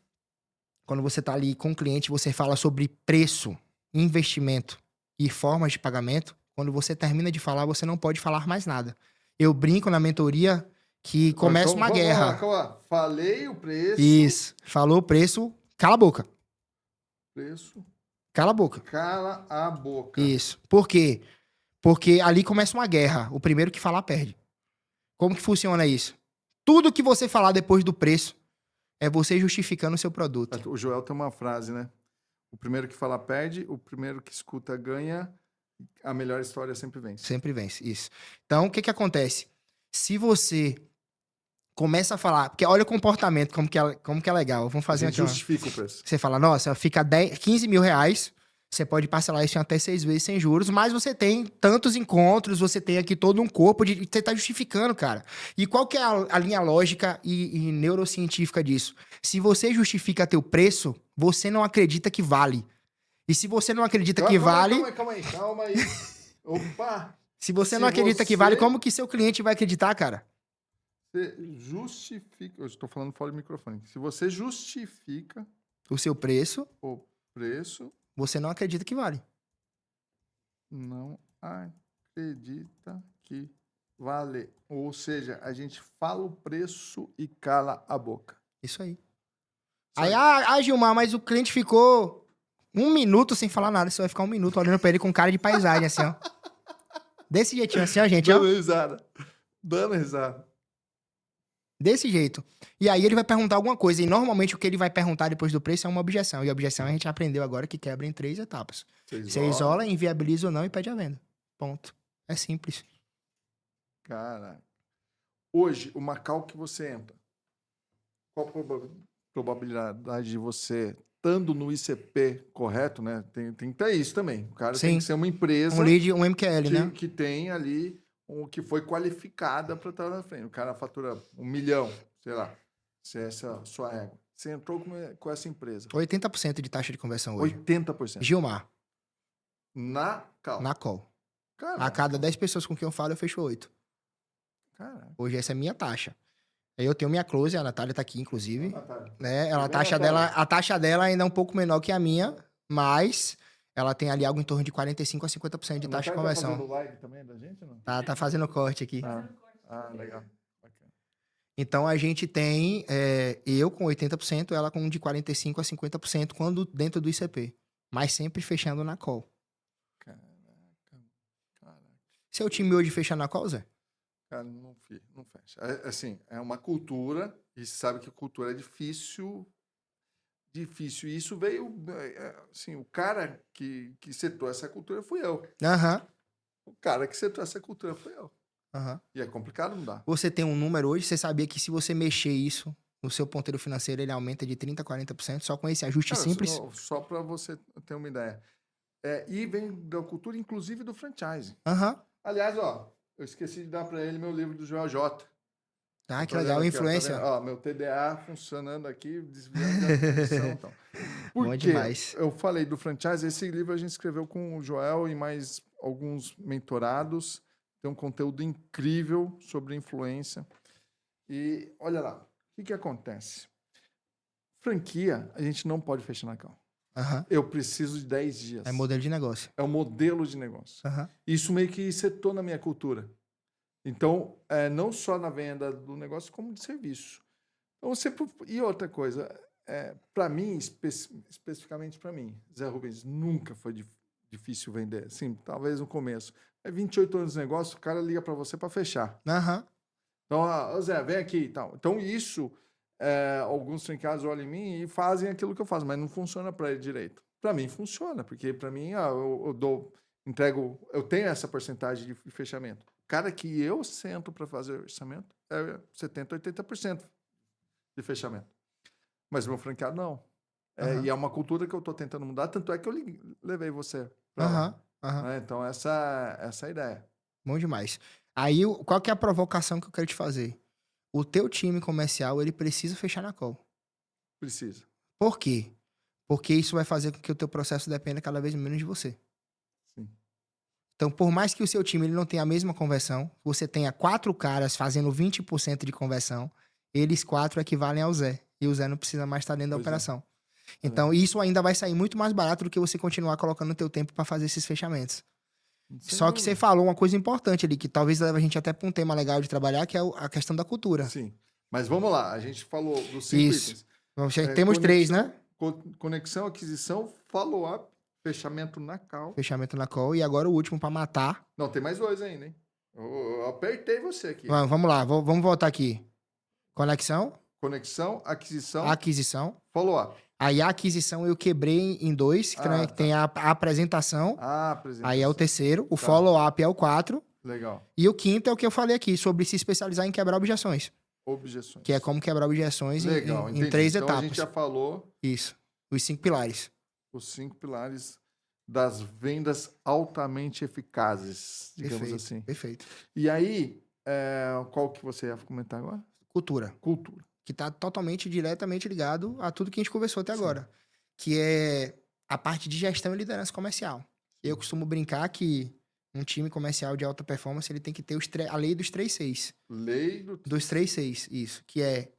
quando você tá ali com o cliente, você fala sobre preço, investimento e formas de pagamento. Quando você termina de falar, você não pode falar mais nada. Eu brinco na mentoria que começa uma guerra. Calma lá. Falei o preço. Isso. Falou o preço, cala a boca. Preço. Cala a boca. Cala a boca. Isso. Por quê? Porque ali começa uma guerra. O primeiro que falar perde. Como que funciona isso? Tudo que você falar depois do preço é você justificando o seu produto. O Joel tem uma frase, né? O primeiro que fala perde, o primeiro que escuta ganha, a melhor história sempre vence. Sempre vence, isso. Então, o que acontece? Se você começa a falar... Porque olha o comportamento, como que é legal. Vamos fazer aqui justifica o preço. Você fala, nossa, fica 15 mil reais, você pode parcelar isso em até 6 vezes sem juros, mas você tem tantos encontros, você tem aqui todo um corpo, você tá justificando, cara. E qual que é a linha lógica e neurocientífica disso? Se você justifica teu preço, você não acredita que vale. E se você não acredita que vale... Calma aí. Opa! Se você não acredita que vale, como que seu cliente vai acreditar, cara? Você justifica... Eu estou falando fora do microfone. Se você justifica... O seu preço... O preço... Você não acredita que vale. Não acredita que vale. Ou seja, a gente fala o preço e cala a boca. Isso aí. Aí, Gilmar, mas o cliente ficou 1 minuto sem falar nada. Você vai ficar 1 minuto olhando pra ele com cara de paisagem, assim, ó. Desse jeitinho, assim, ó, gente, ó. Dando risada. Dando risada. Desse jeito. E aí ele vai perguntar alguma coisa. E normalmente o que ele vai perguntar depois do preço é uma objeção. E a objeção a gente aprendeu agora que quebra em 3 etapas. Você isola, inviabiliza ou não e pede a venda. Ponto. É simples. Cara, hoje, o Macau que você entra, qual a probabilidade de você, estando no ICP correto, né? Tem que ter isso também. O cara tem que ser uma empresa... Um lead, um MQL, né? Que tem ali... que foi qualificada para estar na frente. O cara fatura 1 milhão, sei lá, se essa é a sua régua. Você entrou com essa empresa. 80% de taxa de conversão hoje. 80%. Gilmar. Na call. Na call. Caraca. A cada 10 pessoas com quem eu falo, eu fecho 8. Caraca. Hoje essa é a minha taxa. Eu tenho minha close, a Natália tá aqui, inclusive. Natália. Né? Natália. A taxa dela ainda é um pouco menor que a minha, mas ela tem ali algo em torno de 45% a 50% de taxa de Natália tá conversão. fazendo live também da gente, não? Tá fazendo corte aqui. Legal. Bacana. Então a gente tem eu com 80%, ela com de 45% a 50% quando dentro do ICP. Mas sempre fechando na call. Caraca. Seu time hoje fecha na call, Zé? Cara, não fecha. Assim, é uma cultura, e você sabe que cultura é difícil. E isso veio, assim, o cara que setou essa cultura fui eu. Aham. O cara que setou essa cultura fui eu. Aham. E é complicado, não dá. Você tem um número hoje, você sabia que se você mexer isso no seu ponteiro financeiro, ele aumenta de 30% a 40%, só com esse ajuste Cara, simples? só para você ter uma ideia. E vem da cultura, inclusive, do franchise. Aham. Aliás, ó, eu esqueci de dar para ele meu livro do Joel J. Ah, Tô que fazendo legal, aqui, ó, influência. tá vendo? Ó, meu TDA funcionando aqui, desviando da atenção. Então. Por Bom quê? demais. Eu falei do franchise, esse livro a gente escreveu com o Joel e mais alguns mentorados. Tem um conteúdo incrível sobre influência. E olha lá, o que acontece? Franquia, a gente não pode fechar na cal. Aham. Eu preciso de 10 dias. É modelo de negócio. É o modelo de negócio. Aham. Isso meio que setou na minha cultura. Então, não só na venda do negócio, como de serviço. Então, e outra coisa, para mim, especificamente para mim, Zé Rubens, nunca foi difícil vender. Sim, talvez no começo. 28 anos de negócio, o cara liga para você para fechar. Aham. Então, Zé, vem aqui e tal. Então, isso, alguns franqueados olham em mim e fazem aquilo que eu faço, mas não funciona para ele direito. Para mim, funciona, porque para mim, eu tenho essa porcentagem de fechamento. Cara que eu sento para fazer o orçamento é 70%, 80% de fechamento. Mas meu franqueado não. E é uma cultura que eu estou tentando mudar, tanto é que eu levei você para lá. Aham. Então, essa é a ideia. Bom demais. Aí, qual que é a provocação que eu quero te fazer? O teu time comercial, ele precisa fechar na call. Precisa. Por quê? Porque isso vai fazer com que o teu processo dependa cada vez menos de você. Sim. Então, por mais que o seu time ele não tenha a mesma conversão, você tenha 4 caras fazendo 20% de conversão, eles 4 equivalem ao Zé. E o Zé não precisa mais estar dentro da operação. Então, isso ainda vai sair muito mais barato do que você continuar colocando o teu tempo para fazer esses fechamentos. Só que você falou uma coisa importante ali, que talvez leve a gente até para um tema legal de trabalhar, que é a questão da cultura. Sim. Mas vamos lá, a gente falou dos 5 itens. Temos 3, né? Conexão, aquisição, follow-up, fechamento na call. Fechamento na call. E agora o último para matar. Não, tem mais 2 ainda, hein? Eu apertei você aqui. Vamos lá, vamos voltar aqui. Conexão. Aquisição. Follow-up. Aí a aquisição eu quebrei em 2, que tem a apresentação. Aí é o terceiro. O follow-up é o 4. Legal. E o quinto é o que eu falei aqui, sobre se especializar em quebrar objeções. Objeções. Que é como quebrar objeções em 3 então, etapas. A gente já falou. Isso. Os 5 pilares. Os 5 pilares das vendas altamente eficazes, digamos assim. Perfeito. E aí, qual que você ia comentar agora? Cultura. Que está totalmente, diretamente ligado a tudo que a gente conversou até agora. Que é a parte de gestão e liderança comercial. Eu costumo brincar que um time comercial de alta performance, ele tem que ter a lei dos 3 Cs. Lei dos 3 Cs, isso. Que é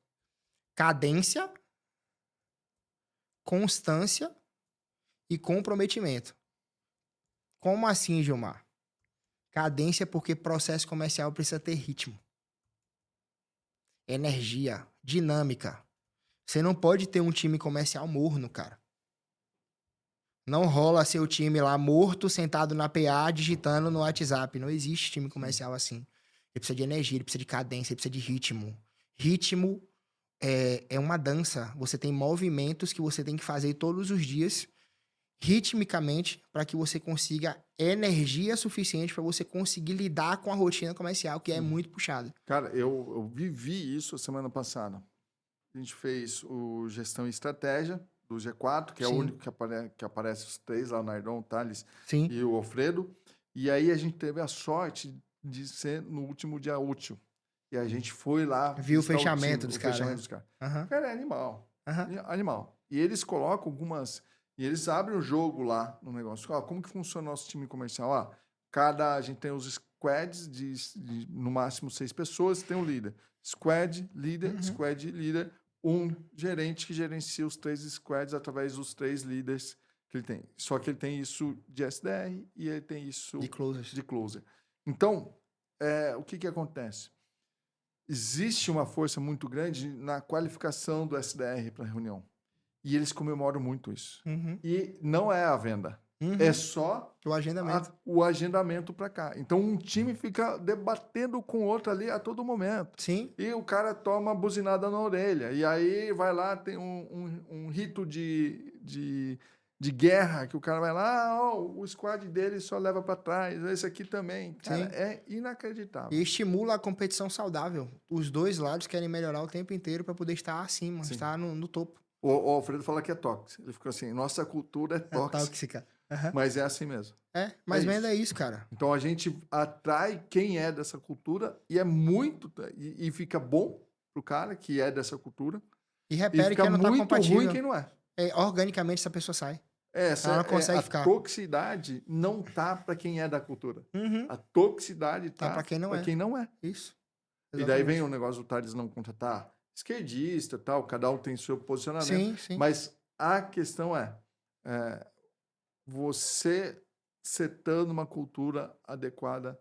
cadência, constância e comprometimento. Como assim, Gilmar? Cadência porque processo comercial precisa ter ritmo. Energia, dinâmica. Você não pode ter um time comercial morno, cara. Não rola seu time lá morto, sentado na PA, digitando no WhatsApp. Não existe time comercial assim. Ele precisa de energia, ele precisa de cadência, ele precisa de ritmo. Ritmo é uma dança. Você tem movimentos que você tem que fazer todos os dias, ritmicamente, para que você consiga energia suficiente para você conseguir lidar com a rotina comercial, que é muito puxada. Cara, eu vivi isso a semana passada. A gente fez o Gestão e Estratégia do G4, que é o único que aparece os 3 lá, o Nardon, o Thales e o Alfredo. E aí a gente teve a sorte de ser no último dia útil. E a gente foi lá... Viu o fechamento dos caras. O cara é animal. Animal. E eles colocam algumas... E eles abrem o jogo lá no negócio. Como que funciona o nosso time comercial? A gente tem os squads de no máximo 6 pessoas, tem um líder. Squad, líder, squad, líder, um gerente que gerencia os 3 squads através dos 3 líderes que ele tem. Só que ele tem isso de SDR e ele tem isso De closer. Então, o que acontece? Existe uma força muito grande na qualificação do SDR para a reunião. E eles comemoram muito isso. E não é a venda. É só O agendamento. o agendamento para cá. Então, um time fica debatendo com o outro ali a todo momento. Sim. E o cara toma buzinada na orelha. E aí vai lá, tem um rito de guerra, que o cara vai lá, o squad dele só leva para trás, esse aqui também. Cara, Sim. é inacreditável. E estimula a competição saudável. Os dois lados querem melhorar o tempo inteiro para poder estar acima, estar no topo. O Alfredo fala que é tóxico. Ele ficou assim, nossa cultura é tóxica. Tóxica. Mas é assim mesmo. Mas É venda é isso, cara. Então a gente atrai quem é dessa cultura e é muito. E fica bom pro cara que é dessa cultura. E E repere fica quem não tá muito compatível. ruim quem não é. Organicamente essa pessoa sai. Ela não consegue a ficar. toxicidade não tá para quem é da cultura. A toxicidade tá para quem não é. quem não é. Isso. E daí vem o negócio do Thales não contratar esquerdista, tal, cada um tem seu posicionamento. Sim. Mas a questão é você setando uma cultura adequada.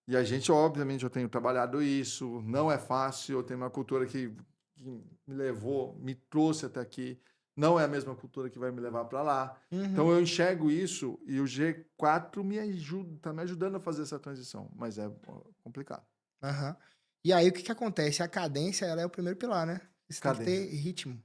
E a gente, obviamente, eu tenho trabalhado isso, não é fácil, eu tenho uma cultura que me levou, me trouxe até aqui, não é a mesma cultura que vai me levar para lá. Então eu enxergo isso e o G4 está me ajudando a fazer essa transição, mas é complicado. E aí o que acontece? A cadência, ela é o primeiro pilar, né? Você tem que ter ritmo.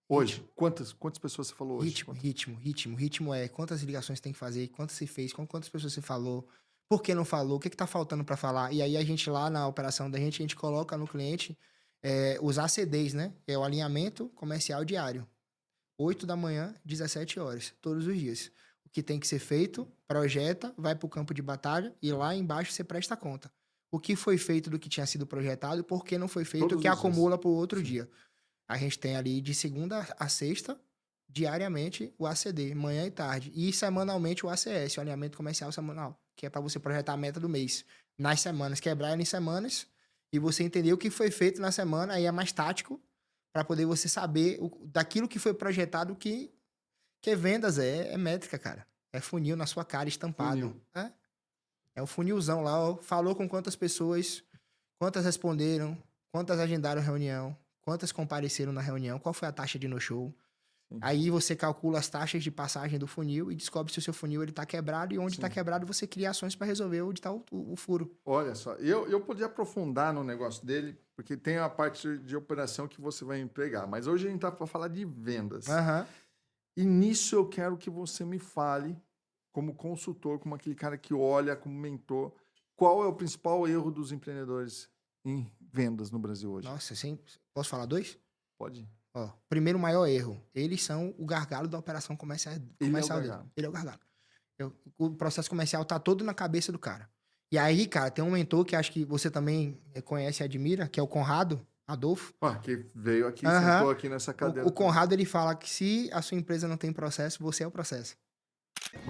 Hoje, quantas pessoas você falou hoje? Ritmo é quantas ligações tem que fazer, quantas você fez, com quantas pessoas você falou, por que não falou, o que tá faltando para falar. E aí a gente lá na operação da gente, a gente coloca no cliente os ACDs, né? É o alinhamento comercial diário. 8 da manhã, 17 horas, todos os dias. O que tem que ser feito, projeta, vai para o campo de batalha e lá embaixo você presta conta. O que foi feito do que tinha sido projetado e por que não foi feito, o que acumula para o outro dia. A gente tem ali de segunda a sexta, diariamente, o ACD, manhã e tarde. E semanalmente o ACS, o alinhamento comercial semanal, que é para você projetar a meta do mês. Nas semanas, quebrar ela em semanas e você entender o que foi feito na semana, aí é mais tático, para poder você saber daquilo que foi projetado, que vendas é métrica, cara. É funil na sua cara, estampado. É o funilzão lá, ó. Falou com quantas pessoas, quantas responderam, quantas agendaram reunião, quantas compareceram na reunião, qual foi a taxa de no-show. Aí você calcula as taxas de passagem do funil e descobre se o seu funil está quebrado, e onde está quebrado você cria ações para resolver onde está o furo. Olha só, eu podia aprofundar no negócio dele, porque tem a parte de operação que você vai entregar, mas hoje a gente está para falar de vendas. E nisso eu quero que você me fale, como consultor, como aquele cara que olha, como mentor, qual é o principal erro dos empreendedores em vendas no Brasil hoje? Nossa, posso falar 2? Pode. Primeiro maior erro, eles são o gargalo da operação comercial. Ele é o gargalo. O processo comercial tá todo na cabeça do cara. E aí, cara, tem um mentor que acho que você também conhece e admira, que é o Conrado Adolfo. Que veio aqui, sentou aqui nessa cadeira. O Conrado, ele fala que se a sua empresa não tem processo, você é o processo.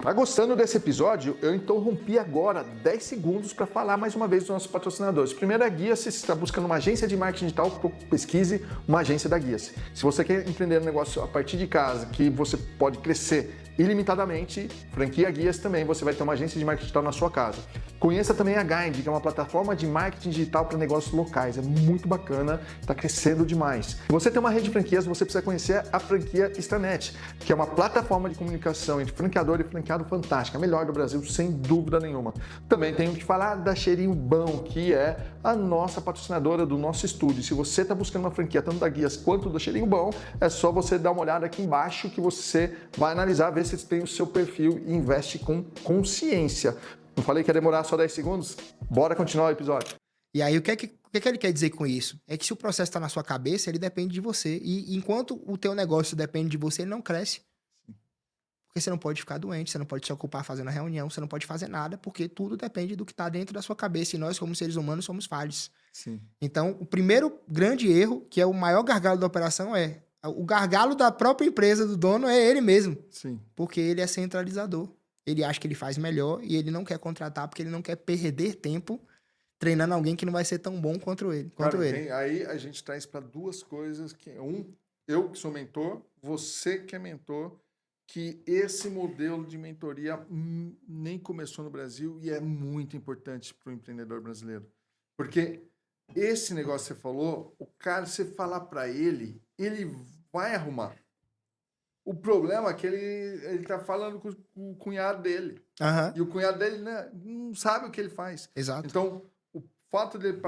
Tá gostando desse episódio? Eu interrompi agora 10 segundos para falar mais uma vez dos nossos patrocinadores. Primeiro, a Guia-se. Se você está buscando uma agência de marketing digital, pesquise uma agência da Guia-se. Se você quer empreender um negócio a partir de casa, que você pode crescer ilimitadamente, franquia Guia-se também, você vai ter uma agência de marketing digital na sua casa. Conheça também a Guide, que é uma plataforma de marketing digital para negócios locais. É muito bacana, está crescendo demais. Se você tem uma rede de franquias, você precisa conhecer a franquia Extranet, que é uma plataforma de comunicação entre franqueador e franqueado fantástica, a melhor do Brasil, sem dúvida nenhuma. Também tenho que falar da Cheirinho Bom, que é a nossa patrocinadora do nosso estúdio. Se você está buscando uma franquia tanto da Guias quanto do Cheirinho Bom, é só você dar uma olhada aqui embaixo que você vai analisar, ver se tem o seu perfil e investe com consciência. Não falei que ia demorar só 10 segundos? Bora continuar o episódio. E aí, o que ele quer dizer com isso? É que se o processo está na sua cabeça, ele depende de você. E enquanto o teu negócio depende de você, ele não cresce. Porque você não pode ficar doente, você não pode se ocupar fazendo a reunião, você não pode fazer nada, porque tudo depende do que está dentro da sua cabeça. E nós, como seres humanos, somos falhos. Sim. Então, o primeiro grande erro, que é o maior gargalo da operação, o gargalo da própria empresa, do dono, é ele mesmo. Sim. Porque ele é centralizador. ele acha que ele faz melhor e ele não quer contratar porque ele não quer perder tempo treinando alguém que não vai ser tão bom quanto ele. Cara, aí a gente traz para duas coisas. Eu que sou mentor, você que é mentor, que esse modelo de mentoria nem começou no Brasil e é muito importante para o empreendedor brasileiro. Porque esse negócio que você falou, o cara, você falar para ele vai arrumar. O problema é que ele tá falando com o cunhado dele. Aham. E o cunhado dele, né, não sabe o que ele faz. Exato. Então, o fato dele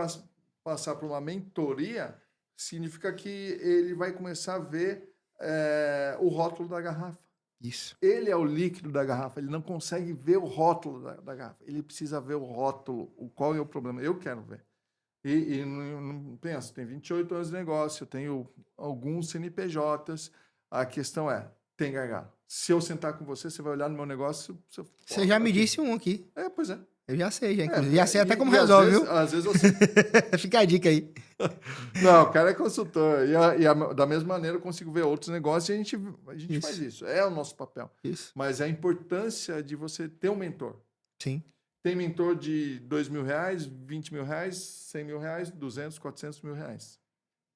passar por uma mentoria significa que ele vai começar a ver o rótulo da garrafa. Isso. Ele é o líquido da garrafa, ele não consegue ver o rótulo da garrafa. Ele precisa ver o rótulo, qual é o problema. Eu quero ver. E não penso, tem 28 anos de negócio, eu tenho alguns CNPJs. A questão tem gargalo. Se eu sentar com você, você vai olhar no meu negócio... Você já me disse um aqui. Pois é. Eu já sei, já, inclusive. Já sei até como e resolve, viu? Às vezes você... Fica a dica aí. Não, o cara é consultor. Da mesma maneira eu consigo ver outros negócios e a gente faz isso. É o nosso papel. Isso. Mas a importância de você ter um mentor. Sim. Tem mentor de R$2.000, R$20.000, R$100.000, 200, R$400.000.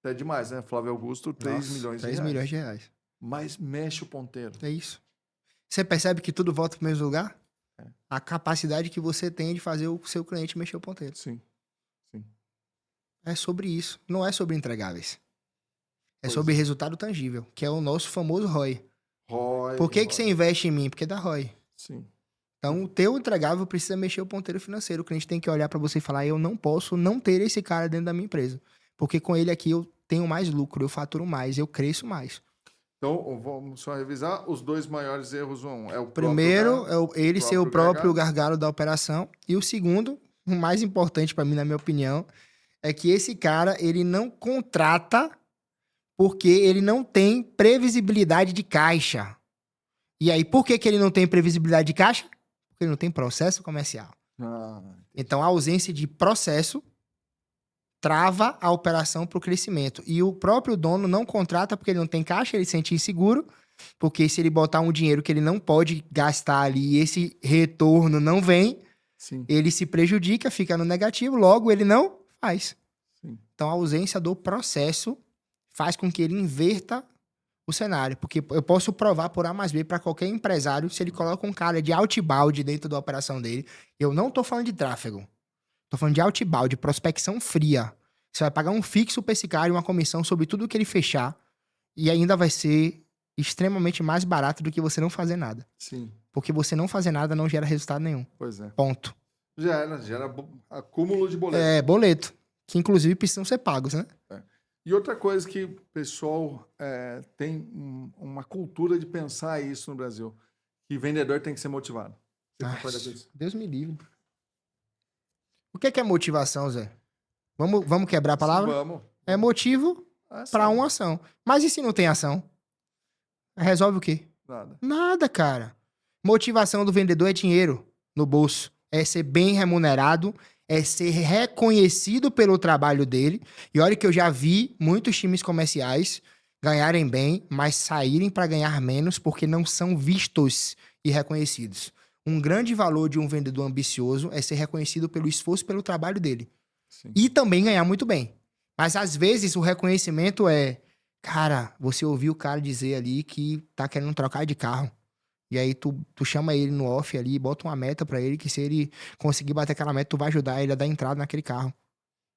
É demais, né? Flávio Augusto, 3 milhões de reais. 3 milhões de reais. Mas mexe o ponteiro. É isso. Você percebe que tudo volta pro mesmo lugar? É. A capacidade que você tem de fazer o seu cliente mexer o ponteiro. Sim. É sobre isso. Não é sobre entregáveis. É Pois sobre resultado tangível, que é o nosso famoso ROI. Por que você investe em mim? Porque dá ROI. Sim. Então, o teu entregável precisa mexer o ponteiro financeiro. O cliente tem que olhar para você e falar, eu não posso não ter esse cara dentro da minha empresa. Porque com ele aqui eu tenho mais lucro, eu faturo mais, eu cresço mais. Então, vamos só revisar. Os dois maiores erros é o Primeiro, ele ser o próprio gargalo da operação. E o segundo, o mais importante para mim, na minha opinião, é que esse cara, ele não contrata porque ele não tem previsibilidade de caixa. E aí, por que ele não tem previsibilidade de caixa? Porque ele não tem processo comercial. Então, a ausência de processo trava a operação para o crescimento. E o próprio dono não contrata porque ele não tem caixa, ele se sente inseguro, porque se ele botar um dinheiro que ele não pode gastar ali e esse retorno não vem, Sim. ele se prejudica, fica no negativo, logo ele não faz. Sim. Então, a ausência do processo faz com que ele inverta o cenário. Porque eu posso provar por A mais B para qualquer empresário, se ele coloca um cara de outbound dentro da operação dele, eu não tô falando de tráfego. Tô falando de outbound, prospecção fria. Você vai pagar um fixo para esse cara e uma comissão sobre tudo que ele fechar e ainda vai ser extremamente mais barato do que você não fazer nada. Sim. Porque você não fazer nada não gera resultado nenhum. Pois é. Ponto. Gera acúmulo de boleto. É, boleto. Que inclusive precisam ser pagos, né? E outra coisa que o pessoal tem uma cultura de pensar isso no Brasil, que vendedor tem que ser motivado. Você concorda com isso? Deus me livre. O que é motivação, Zé? Vamos quebrar a palavra? Vamos. É motivo para uma ação. Mas e se não tem ação? Resolve o quê? Nada. Nada, cara. Motivação do vendedor é dinheiro no bolso. É ser bem remunerado, é ser reconhecido pelo trabalho dele. E olha que eu já vi muitos times comerciais ganharem bem, mas saírem para ganhar menos porque não são vistos e reconhecidos. Um grande valor de um vendedor ambicioso é ser reconhecido pelo esforço e pelo trabalho dele. Sim. E também ganhar muito bem. Mas às vezes o reconhecimento é... Cara, você ouviu o cara dizer ali que tá querendo trocar de carro. E aí tu chama ele no off ali, bota uma meta pra ele, que se ele conseguir bater aquela meta, tu vai ajudar ele a dar entrada naquele carro.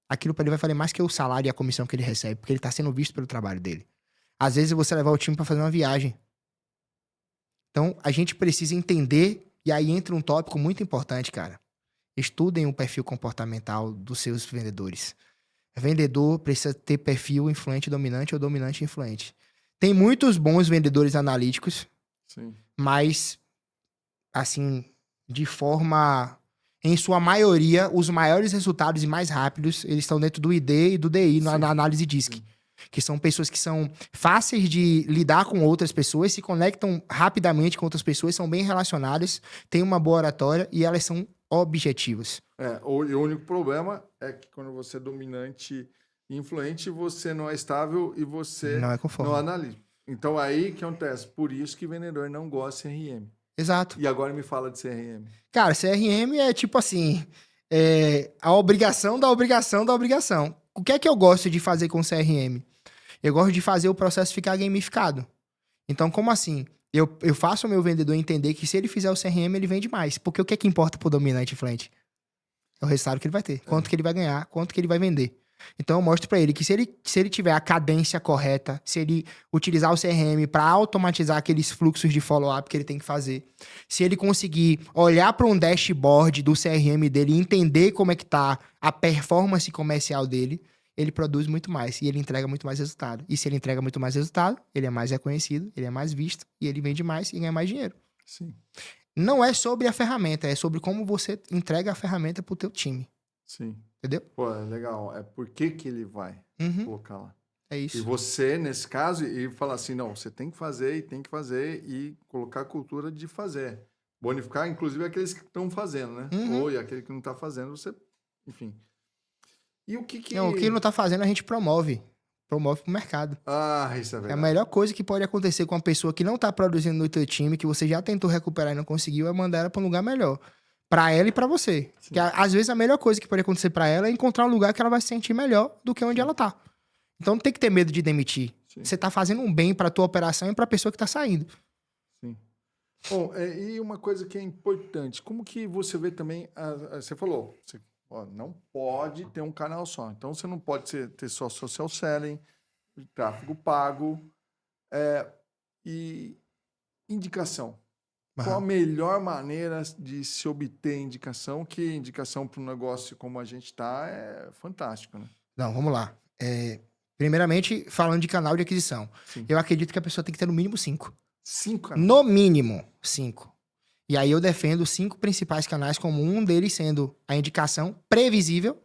Aquilo pra ele vai valer mais que o salário e a comissão que ele recebe, porque ele tá sendo visto pelo trabalho dele. Às vezes você levar o time pra fazer uma viagem. Então, a gente precisa entender, e aí entra um tópico muito importante, cara. Estudem o perfil comportamental dos seus vendedores. Vendedor precisa ter perfil influente dominante ou dominante influente. Tem muitos bons vendedores analíticos, Sim. mas, assim, de forma... Em sua maioria, os maiores resultados e mais rápidos, eles estão dentro do ID e do DI, na análise DISC. Sim. Que são pessoas que são fáceis de lidar com outras pessoas, se conectam rapidamente com outras pessoas, são bem relacionadas, têm uma boa oratória e elas são objetivas. O único problema é que quando você é dominante e influente, você não é estável e você não é conforme. Não analisa. Então aí que acontece? Por isso que vendedor não gosta de CRM. Exato. E agora me fala de CRM. Cara, CRM é tipo assim, a obrigação da obrigação da obrigação. O que é que eu gosto de fazer com CRM? Eu gosto de fazer o processo ficar gamificado. Então, como assim? Eu faço o meu vendedor entender que se ele fizer o CRM, ele vende mais. Porque o que é que importa pro dominante influente? É o resultado que ele vai ter. Quanto que ele vai ganhar, quanto que ele vai vender. Então, eu mostro pra ele que se ele tiver a cadência correta, se ele utilizar o CRM para automatizar aqueles fluxos de follow-up que ele tem que fazer, se ele conseguir olhar para um dashboard do CRM dele e entender como é que tá a performance comercial dele, ele produz muito mais e ele entrega muito mais resultado. E se ele entrega muito mais resultado, ele é mais reconhecido, ele é mais visto e ele vende mais e ganha mais dinheiro. Sim. Não é sobre a ferramenta, é sobre como você entrega a ferramenta pro teu time. Sim. Entendeu? Pô, é legal. É por que ele vai colocar lá. É E isso. você, nesse caso, e falar assim, não, você tem que fazer e colocar a cultura de fazer. Bonificar, inclusive, aqueles que estão fazendo, né? Ou e aquele que não está fazendo, você... Enfim. E o que que... Não, o que ele não tá fazendo, a gente promove. Promove pro mercado. Ah, isso é É a verdade. melhor coisa que pode acontecer com uma pessoa que não tá produzindo no teu time, que você já tentou recuperar e não conseguiu, é mandar ela pra um lugar melhor. Pra ela e pra você. Que às vezes a melhor coisa que pode acontecer pra ela é encontrar um lugar que ela vai se sentir melhor do que onde ela tá. Então não tem que ter medo de demitir. Sim. Você tá fazendo um bem pra tua operação e pra pessoa que tá saindo. Sim. Bom, e uma coisa que é importante, como que você vê também, você falou, não pode ter um canal só. Então, você não pode ter só social selling, tráfego pago e indicação. Qual a melhor maneira de se obter indicação? Que indicação para um negócio como a gente está é fantástico, né? Não, vamos lá. Primeiramente, falando de canal de aquisição. Sim. Eu acredito que a pessoa tem que ter no mínimo 5. 5 canais? No mínimo 5. E aí eu defendo 5 principais canais, como um deles sendo a indicação previsível.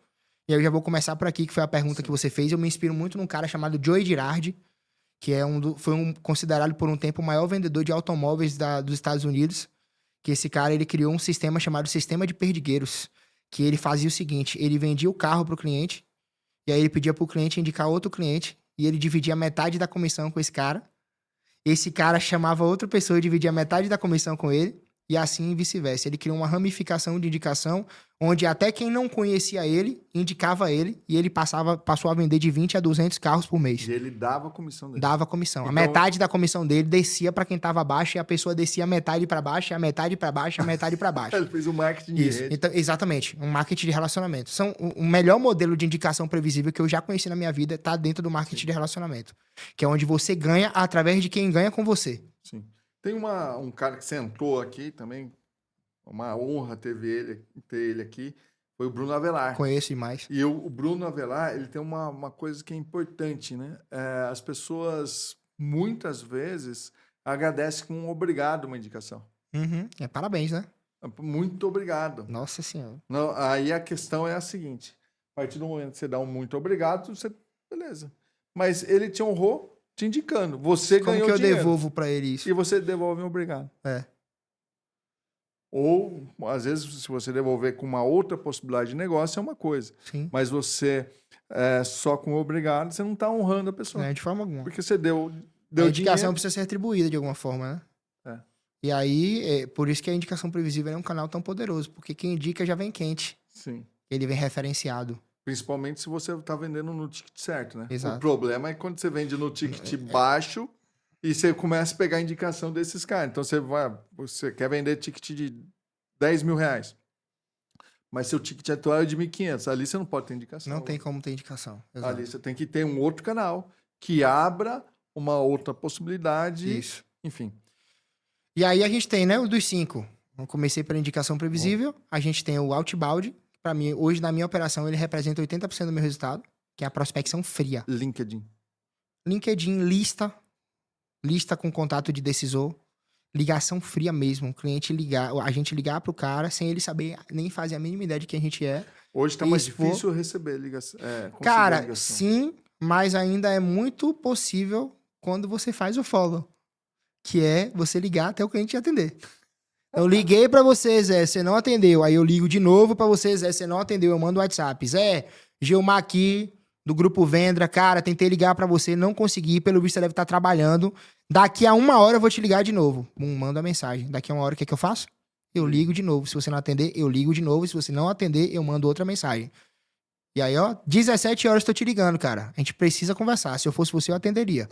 E aí eu já vou começar por aqui, que foi a pergunta que você fez. Eu me inspiro muito num cara chamado Joey Girardi, que foi considerado por um tempo o maior vendedor de automóveis dos Estados Unidos. Que esse cara, ele criou um sistema chamado Sistema de Perdigueiros. Que ele fazia o seguinte, ele vendia o carro pro cliente, e aí ele pedia pro cliente indicar outro cliente, e ele dividia metade da comissão com esse cara. Esse cara chamava outra pessoa e dividia metade da comissão com ele, e assim vice-versa. Ele criou uma ramificação de indicação, onde até quem não conhecia ele, indicava ele, e ele passou a vender de 20 a 200 carros por mês. E ele dava a comissão dele. Dava a comissão. Então, a metade da comissão dele descia para quem tava abaixo, e a pessoa descia a metade para baixo, a metade para baixo, a metade para baixo. Ele fez um marketing de Isso. rede. Então, exatamente. Um marketing de relacionamento. O melhor modelo de indicação previsível que eu já conheci na minha vida tá dentro do marketing de relacionamento. Que é onde você ganha através de quem ganha com você. Sim. Tem um cara que sentou aqui também, uma honra ter ele aqui, foi o Bruno Avelar. Conheço demais. E o Bruno Avelar, ele tem uma coisa que é importante, né? As pessoas, muitas vezes, agradecem com um obrigado uma indicação. Parabéns, né? Muito obrigado. Nossa Senhora. Não, aí a questão é a seguinte, a partir do momento que você dá um muito obrigado, você... Beleza. Mas ele te honrou te indicando. Você Como ganhou que eu dinheiro. devolvo pra ele isso? E você devolve um obrigado. Ou, às vezes, se você devolver com uma outra possibilidade de negócio, é uma coisa. Sim. Mas você, só com obrigado, você não está honrando a pessoa. Não é de forma alguma. Porque você deu A indicação dinheiro. precisa ser atribuída de alguma forma, né? E aí, por isso que a indicação previsível é um canal tão poderoso. Porque quem indica já vem quente. Sim. Ele vem referenciado. Principalmente se você está vendendo no ticket certo, né? Exato. O problema é quando você vende no ticket baixo e você começa a pegar a indicação desses caras. Então, você quer vender ticket de 10 mil reais. Mas seu ticket atual é de 1.500. Ali você não pode ter indicação. Não tem como ter indicação. Exato. Ali você tem que ter um outro canal que abra uma outra possibilidade. Isso. Enfim. E aí a gente tem, né, o dos 5. Eu comecei pela indicação previsível. A gente tem o outbound. Para mim, hoje na minha operação, ele representa 80% do meu resultado, que é a prospecção fria. LinkedIn. LinkedIn, lista com contato de decisor, ligação fria mesmo. O cliente a gente ligar pro cara sem ele saber, nem fazer a mínima ideia de quem a gente é. Hoje tá mais difícil receber ligação. Cara, ligação. sim, mas ainda é muito possível quando você faz o follow, que é você ligar até o cliente te atender. Eu liguei pra você, Zé, você não atendeu. Aí eu ligo de novo pra você, Zé, você não atendeu. Eu mando o WhatsApp. Zé, Gilmar aqui, do Grupo Vendra. Cara, tentei ligar pra você, não consegui. Pelo visto, você deve estar trabalhando. Daqui a 1 hora eu vou te ligar de novo. Manda a mensagem. Daqui a 1 hora, o que é que eu faço? Eu ligo de novo. Se você não atender, eu ligo de novo. Se você não atender, eu mando outra mensagem. E aí, ó, 17 horas eu tô te ligando, cara. A gente precisa conversar. Se eu fosse você, eu atenderia.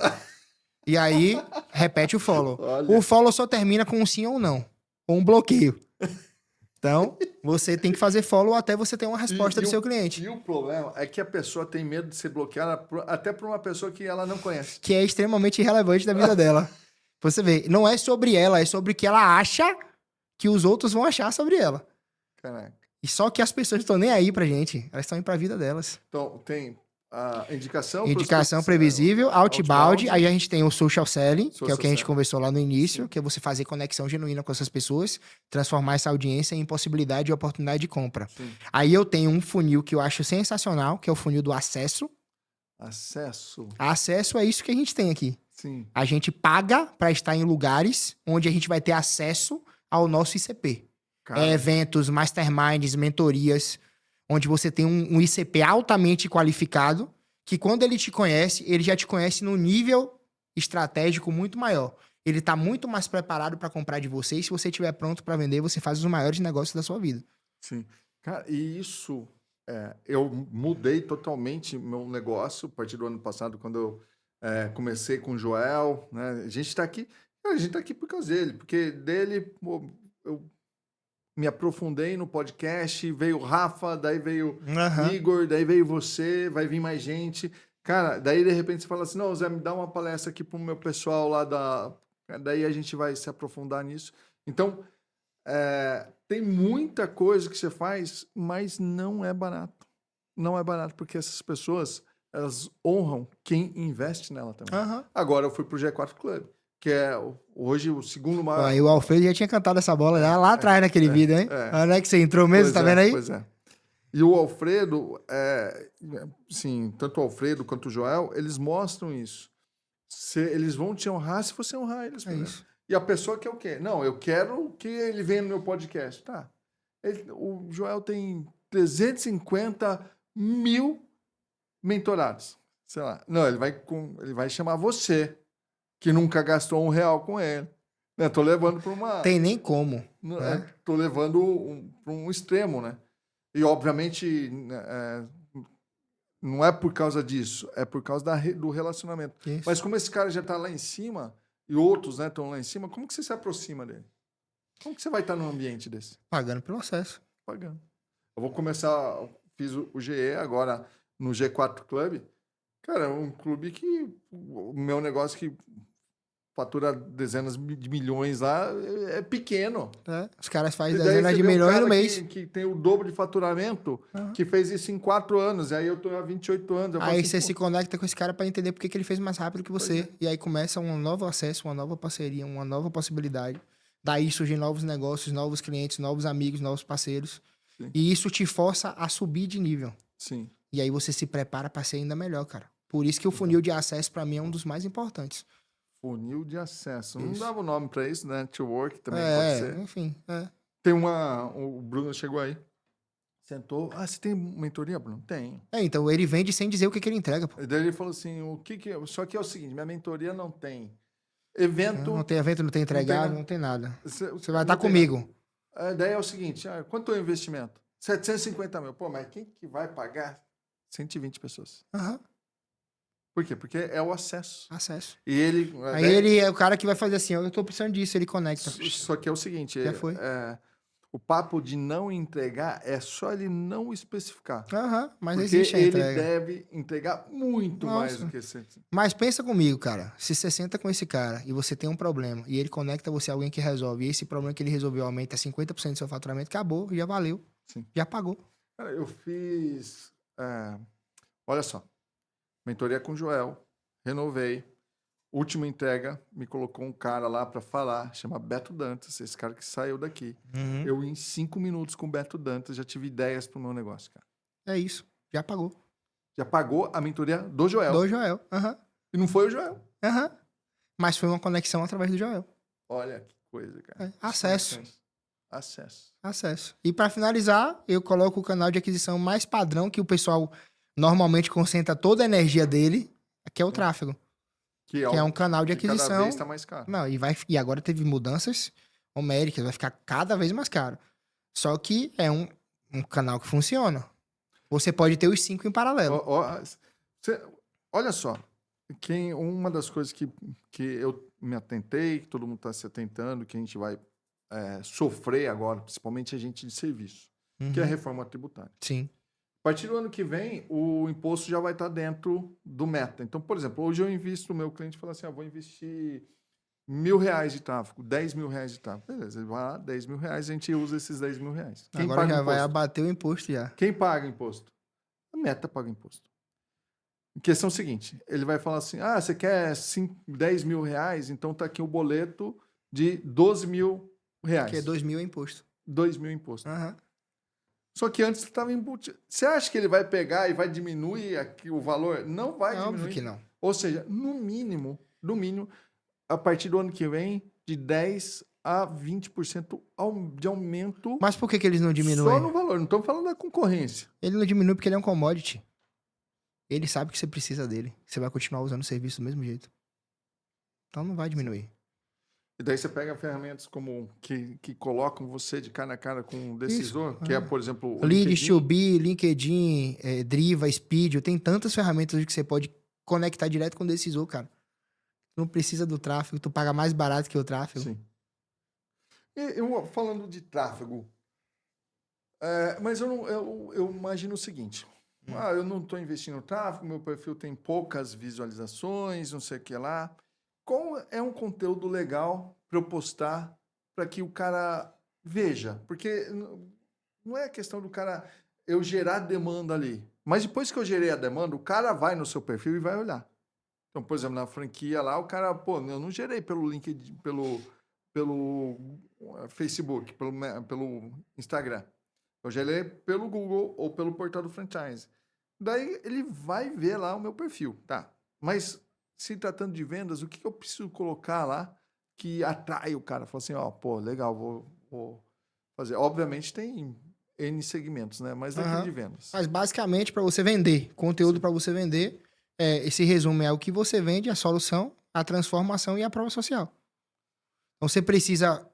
E aí, repete o follow. Olha. O follow só termina com um sim ou não. Ou um bloqueio. Então, você tem que fazer follow até você ter uma resposta do seu cliente. E o problema é que a pessoa tem medo de ser bloqueada até por uma pessoa que ela não conhece. Que é extremamente irrelevante da vida dela. Você vê, não é sobre ela, é sobre o que ela acha que os outros vão achar sobre ela. Caraca. E só que as pessoas não estão nem aí pra gente. Elas estão indo pra vida delas. Então, tem a indicação... Indicação previsível, outbound. Aí a gente tem o social selling, que é o que a gente selling. conversou lá no início, que é você fazer conexão genuína com essas pessoas, transformar essa audiência em possibilidade e oportunidade de compra. Sim. Aí eu tenho um funil que eu acho sensacional, que é o funil do acesso. Acesso. Acesso é isso que a gente tem aqui. Sim. A gente paga para estar em lugares onde a gente vai ter acesso ao nosso ICP. Cara, Eventos, masterminds, mentorias, onde você tem um ICP altamente qualificado, que quando ele te conhece, ele já te conhece num nível estratégico muito maior. Ele está muito mais preparado para comprar de você, e se você estiver pronto para vender, você faz os maiores negócios da sua vida. sim. Cara, e isso... eu mudei totalmente meu negócio a partir do ano passado, quando eu comecei com o Joel, né? A gente tá aqui por causa dele, porque dele pô, eu me aprofundei no podcast, veio o Rafa, daí veio o Igor, daí veio você, vai vir mais gente. Cara, daí de repente você fala assim, não, Zé, me dá uma palestra aqui pro meu pessoal lá da... Daí a gente vai se aprofundar nisso. Então, tem muita coisa que você faz, mas não é barato. Não é barato, porque essas pessoas, elas honram quem investe nela também. Agora eu fui pro G4 Club, que é hoje o segundo maior... Aí o Alfredo já tinha cantado essa bola lá atrás naquele vídeo, hein? Olha que você entrou mesmo, tá vendo aí? Pois é. E o Alfredo, sim, tanto o Alfredo quanto o Joel, eles mostram isso. Eles vão te honrar se você honrar eles. É isso. E a pessoa quer o quê? Não, eu quero que ele venha no meu podcast. Tá. O Joel tem 350 mil mentorados. Sei lá. Não, ele vai chamar você, que nunca gastou R$1 com ele. Né? Tô levando para uma... Tem nem como. Né? Tô levando para um extremo, né? E, obviamente, não é por causa disso, é por causa do relacionamento. Isso. Mas como esse cara já tá lá em cima, e outros estão lá em cima, como que você se aproxima dele? Como que você vai estar num ambiente desse? Pagando pelo acesso. Pagando. Eu vou começar, fiz o GE agora no G4 Club. Cara, é um clube que o meu negócio que fatura dezenas de milhões lá é pequeno. Os caras E fazem daí dezenas você de vê um milhões cara no mês. que tem o dobro de faturamento, que fez isso em 4 anos. E aí eu tô há 28 anos. Eu falo Aí assim, você pô, se conecta com esse cara para entender por que ele fez mais rápido que você. Pois E aí começa um novo acesso, uma nova parceria, uma nova possibilidade. Daí surgem novos negócios, novos clientes, novos amigos, novos parceiros. Sim. E isso te força a subir de nível. Sim. E aí você se prepara para ser ainda melhor, cara. Por isso que o funil de acesso para mim é um dos mais importantes. Funil de acesso. Isso. Não dava o nome para isso, né? Network também pode ser. Enfim. Tem o Bruno chegou aí. Sentou. Ah, você tem mentoria, Bruno? Tenho. Então ele vende sem dizer o que ele entrega, pô. E daí ele falou assim, só que é o seguinte, minha mentoria não tem evento... Não tem evento, não tem entregável, não tem nada. Você Vai estar comigo. Daí é o seguinte, quanto é o investimento? 750 mil. Pô, mas quem que vai pagar 120 pessoas? Por quê? Porque é o acesso. Acesso. E ele... Aí ele é o cara que vai fazer assim, eu tô precisando disso, ele conecta. Só que é o seguinte, Já foi. o papo de não entregar é só ele não especificar. Mas porque existe a ele entrega. deve entregar muito mais do que esse. Mas pensa comigo, cara. Se você senta com esse cara e você tem um problema e ele conecta você a alguém que resolve, e esse problema que ele resolveu aumenta 50% do seu faturamento, acabou, já valeu. Sim. Já pagou. Cara, eu fiz... olha só. Mentoria com o Joel. Renovei. Última entrega, me colocou um cara lá para falar, chama Beto Dantas, esse cara que saiu daqui. Eu, em 5 minutos com o Beto Dantas, já tive ideias pro meu negócio, cara. É isso. Já pagou. Já pagou a mentoria do Joel. Do Joel. E não foi o Joel. Mas foi uma conexão através do Joel. Olha que coisa, cara. Acesso. Acesso. E para finalizar, eu coloco o canal de aquisição mais padrão que o pessoal normalmente concentra toda a energia dele, que é o tráfego, que é um canal de que cada aquisição. vez tá mais caro. Não, e agora teve mudanças homéricas, vai ficar cada vez mais caro. Só que é um canal que funciona. Você pode ter os 5 em paralelo. Olha só, uma das coisas que eu me atentei, que todo mundo está se atentando, que a gente vai sofrer agora, principalmente a gente de serviço, que é a reforma tributária. Sim. A partir do ano que vem, o imposto já vai estar dentro do meta. Então, por exemplo, hoje eu invisto, o meu cliente fala assim, vou investir R$1.000 de tráfego, R$10.000 de tráfego. Beleza, ele vai lá, R$10.000, a gente usa esses R$10.000. Quem Agora paga já imposto? vai abater o imposto já. Quem paga imposto? A meta paga imposto. A questão é a seguinte, ele vai falar assim, você quer R$10.000, então tá aqui o boleto de R$12.000. Que é 2.000 é imposto. 2.000 imposto. Aham. Só que antes estava embutido. Você acha que ele vai pegar e vai diminuir aqui o valor? Não vai diminuir. Óbvio que não. Ou seja, no mínimo, a partir do ano que vem, de 10 a 20% de aumento. Mas por que eles não diminuem? Só no valor, não estamos falando da concorrência. Ele não diminui porque ele é um commodity. Ele sabe que você precisa dele. Você vai continuar usando o serviço do mesmo jeito. Então não vai diminuir. E daí você pega ferramentas como que colocam você de cara a cara com o decisor, que é, por exemplo, o Lead, Shubi, LinkedIn, Driva, Speed. Tem tantas ferramentas hoje que você pode conectar direto com o decisor, cara. Tu não precisa do tráfego, tu paga mais barato que o tráfego. Sim. Eu falando de tráfego, mas eu imagino o seguinte. Eu não estou investindo no tráfego, meu perfil tem poucas visualizações, não sei o que lá. Qual é um conteúdo legal para eu postar para que o cara veja? Porque não é questão do cara eu gerar demanda ali. Mas depois que eu gerei a demanda, o cara vai no seu perfil e vai olhar. Então, por exemplo, na franquia lá, o cara, eu não gerei pelo LinkedIn, pelo Facebook, pelo Instagram. Eu gerei pelo Google ou pelo portal do franchise. Daí ele vai ver lá o meu perfil, tá? Mas se tratando de vendas, o que eu preciso colocar lá que atrai o cara? Fala assim, legal, vou fazer. Obviamente tem N segmentos, né? Mas daqui de vendas. Mas basicamente, para você vender, conteúdo para você vender, esse resumo é o que você vende, a solução, a transformação e a prova social. Então você precisa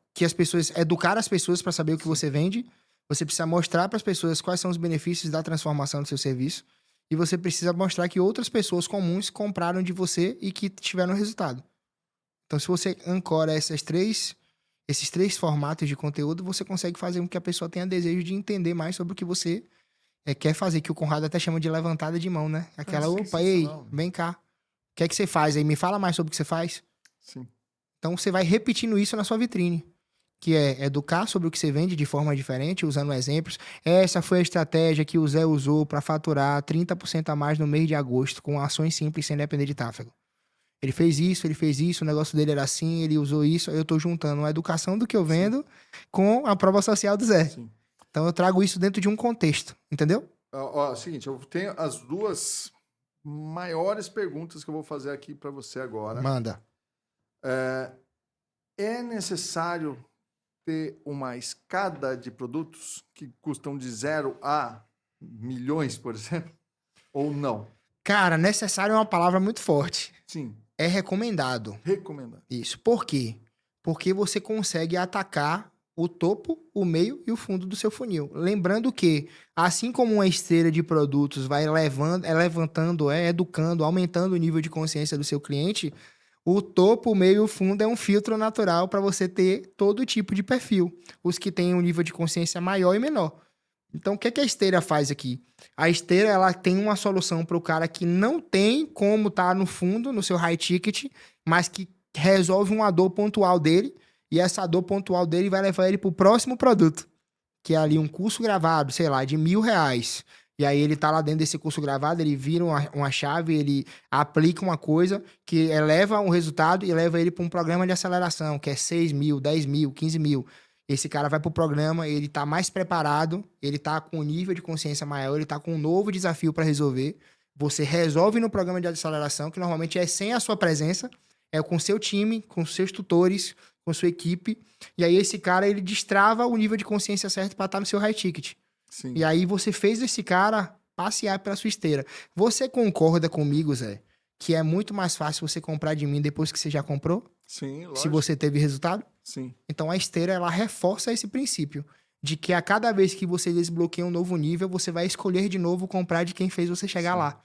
educar as pessoas para saber o que você vende, você precisa mostrar para as pessoas quais são os benefícios da transformação do seu serviço, e você precisa mostrar que outras pessoas comuns compraram de você e que tiveram resultado. Então, se você ancora esses três formatos de conteúdo, você consegue fazer com que a pessoa tenha desejo de entender mais sobre o que você quer fazer, que o Conrado até chama de levantada de mão, né? Aquela, ei, vem cá. O que é que você faz aí? Me fala mais sobre o que você faz. Sim. Então, você vai repetindo isso na sua vitrine, que é educar sobre o que você vende de forma diferente, usando exemplos. Essa foi a estratégia que o Zé usou para faturar 30% a mais no mês de agosto, com ações simples, sem depender de tráfego. Ele fez isso, o negócio dele era assim, ele usou isso, eu estou juntando a educação do que eu vendo com a prova social do Zé. Sim. Então eu trago isso dentro de um contexto, entendeu? Seguinte, eu tenho as duas maiores perguntas que eu vou fazer aqui para você agora. Manda. É necessário ter uma escada de produtos que custam de 0 a milhões, por exemplo? Ou não? Cara, necessário é uma palavra muito forte. Sim. É recomendado. Recomendado. Isso. Por quê? Porque você consegue atacar o topo, o meio e o fundo do seu funil. Lembrando que, assim como uma esteira de produtos vai levantando, educando, aumentando o nível de consciência do seu cliente, o topo, o meio e o fundo é um filtro natural para você ter todo tipo de perfil. Os que têm um nível de consciência maior e menor. Então, o que a esteira faz aqui? A esteira, ela tem uma solução para o cara que não tem como estar no fundo, no seu high ticket, mas que resolve uma dor pontual dele, e essa dor pontual dele vai levar ele para o próximo produto, que é ali um curso gravado, sei lá, de R$1.000. E aí ele tá lá dentro desse curso gravado, ele vira uma chave, ele aplica uma coisa que eleva um resultado e leva ele para um programa de aceleração, que é 6.000, 10.000, 15.000. Esse cara vai pro programa, ele tá mais preparado, ele tá com um nível de consciência maior, ele tá com um novo desafio para resolver. Você resolve no programa de aceleração, que normalmente é sem a sua presença, é com seu time, com seus tutores, com sua equipe. E aí esse cara, ele destrava o nível de consciência certo para estar no seu high ticket. Sim. E aí você fez esse cara passear pela sua esteira. Você concorda comigo, Zé, que é muito mais fácil você comprar de mim depois que você já comprou? Sim, lógico. Se você teve resultado? Sim. Então a esteira, ela reforça esse princípio de que a cada vez que você desbloqueia um novo nível, você vai escolher de novo comprar de quem fez você chegar lá.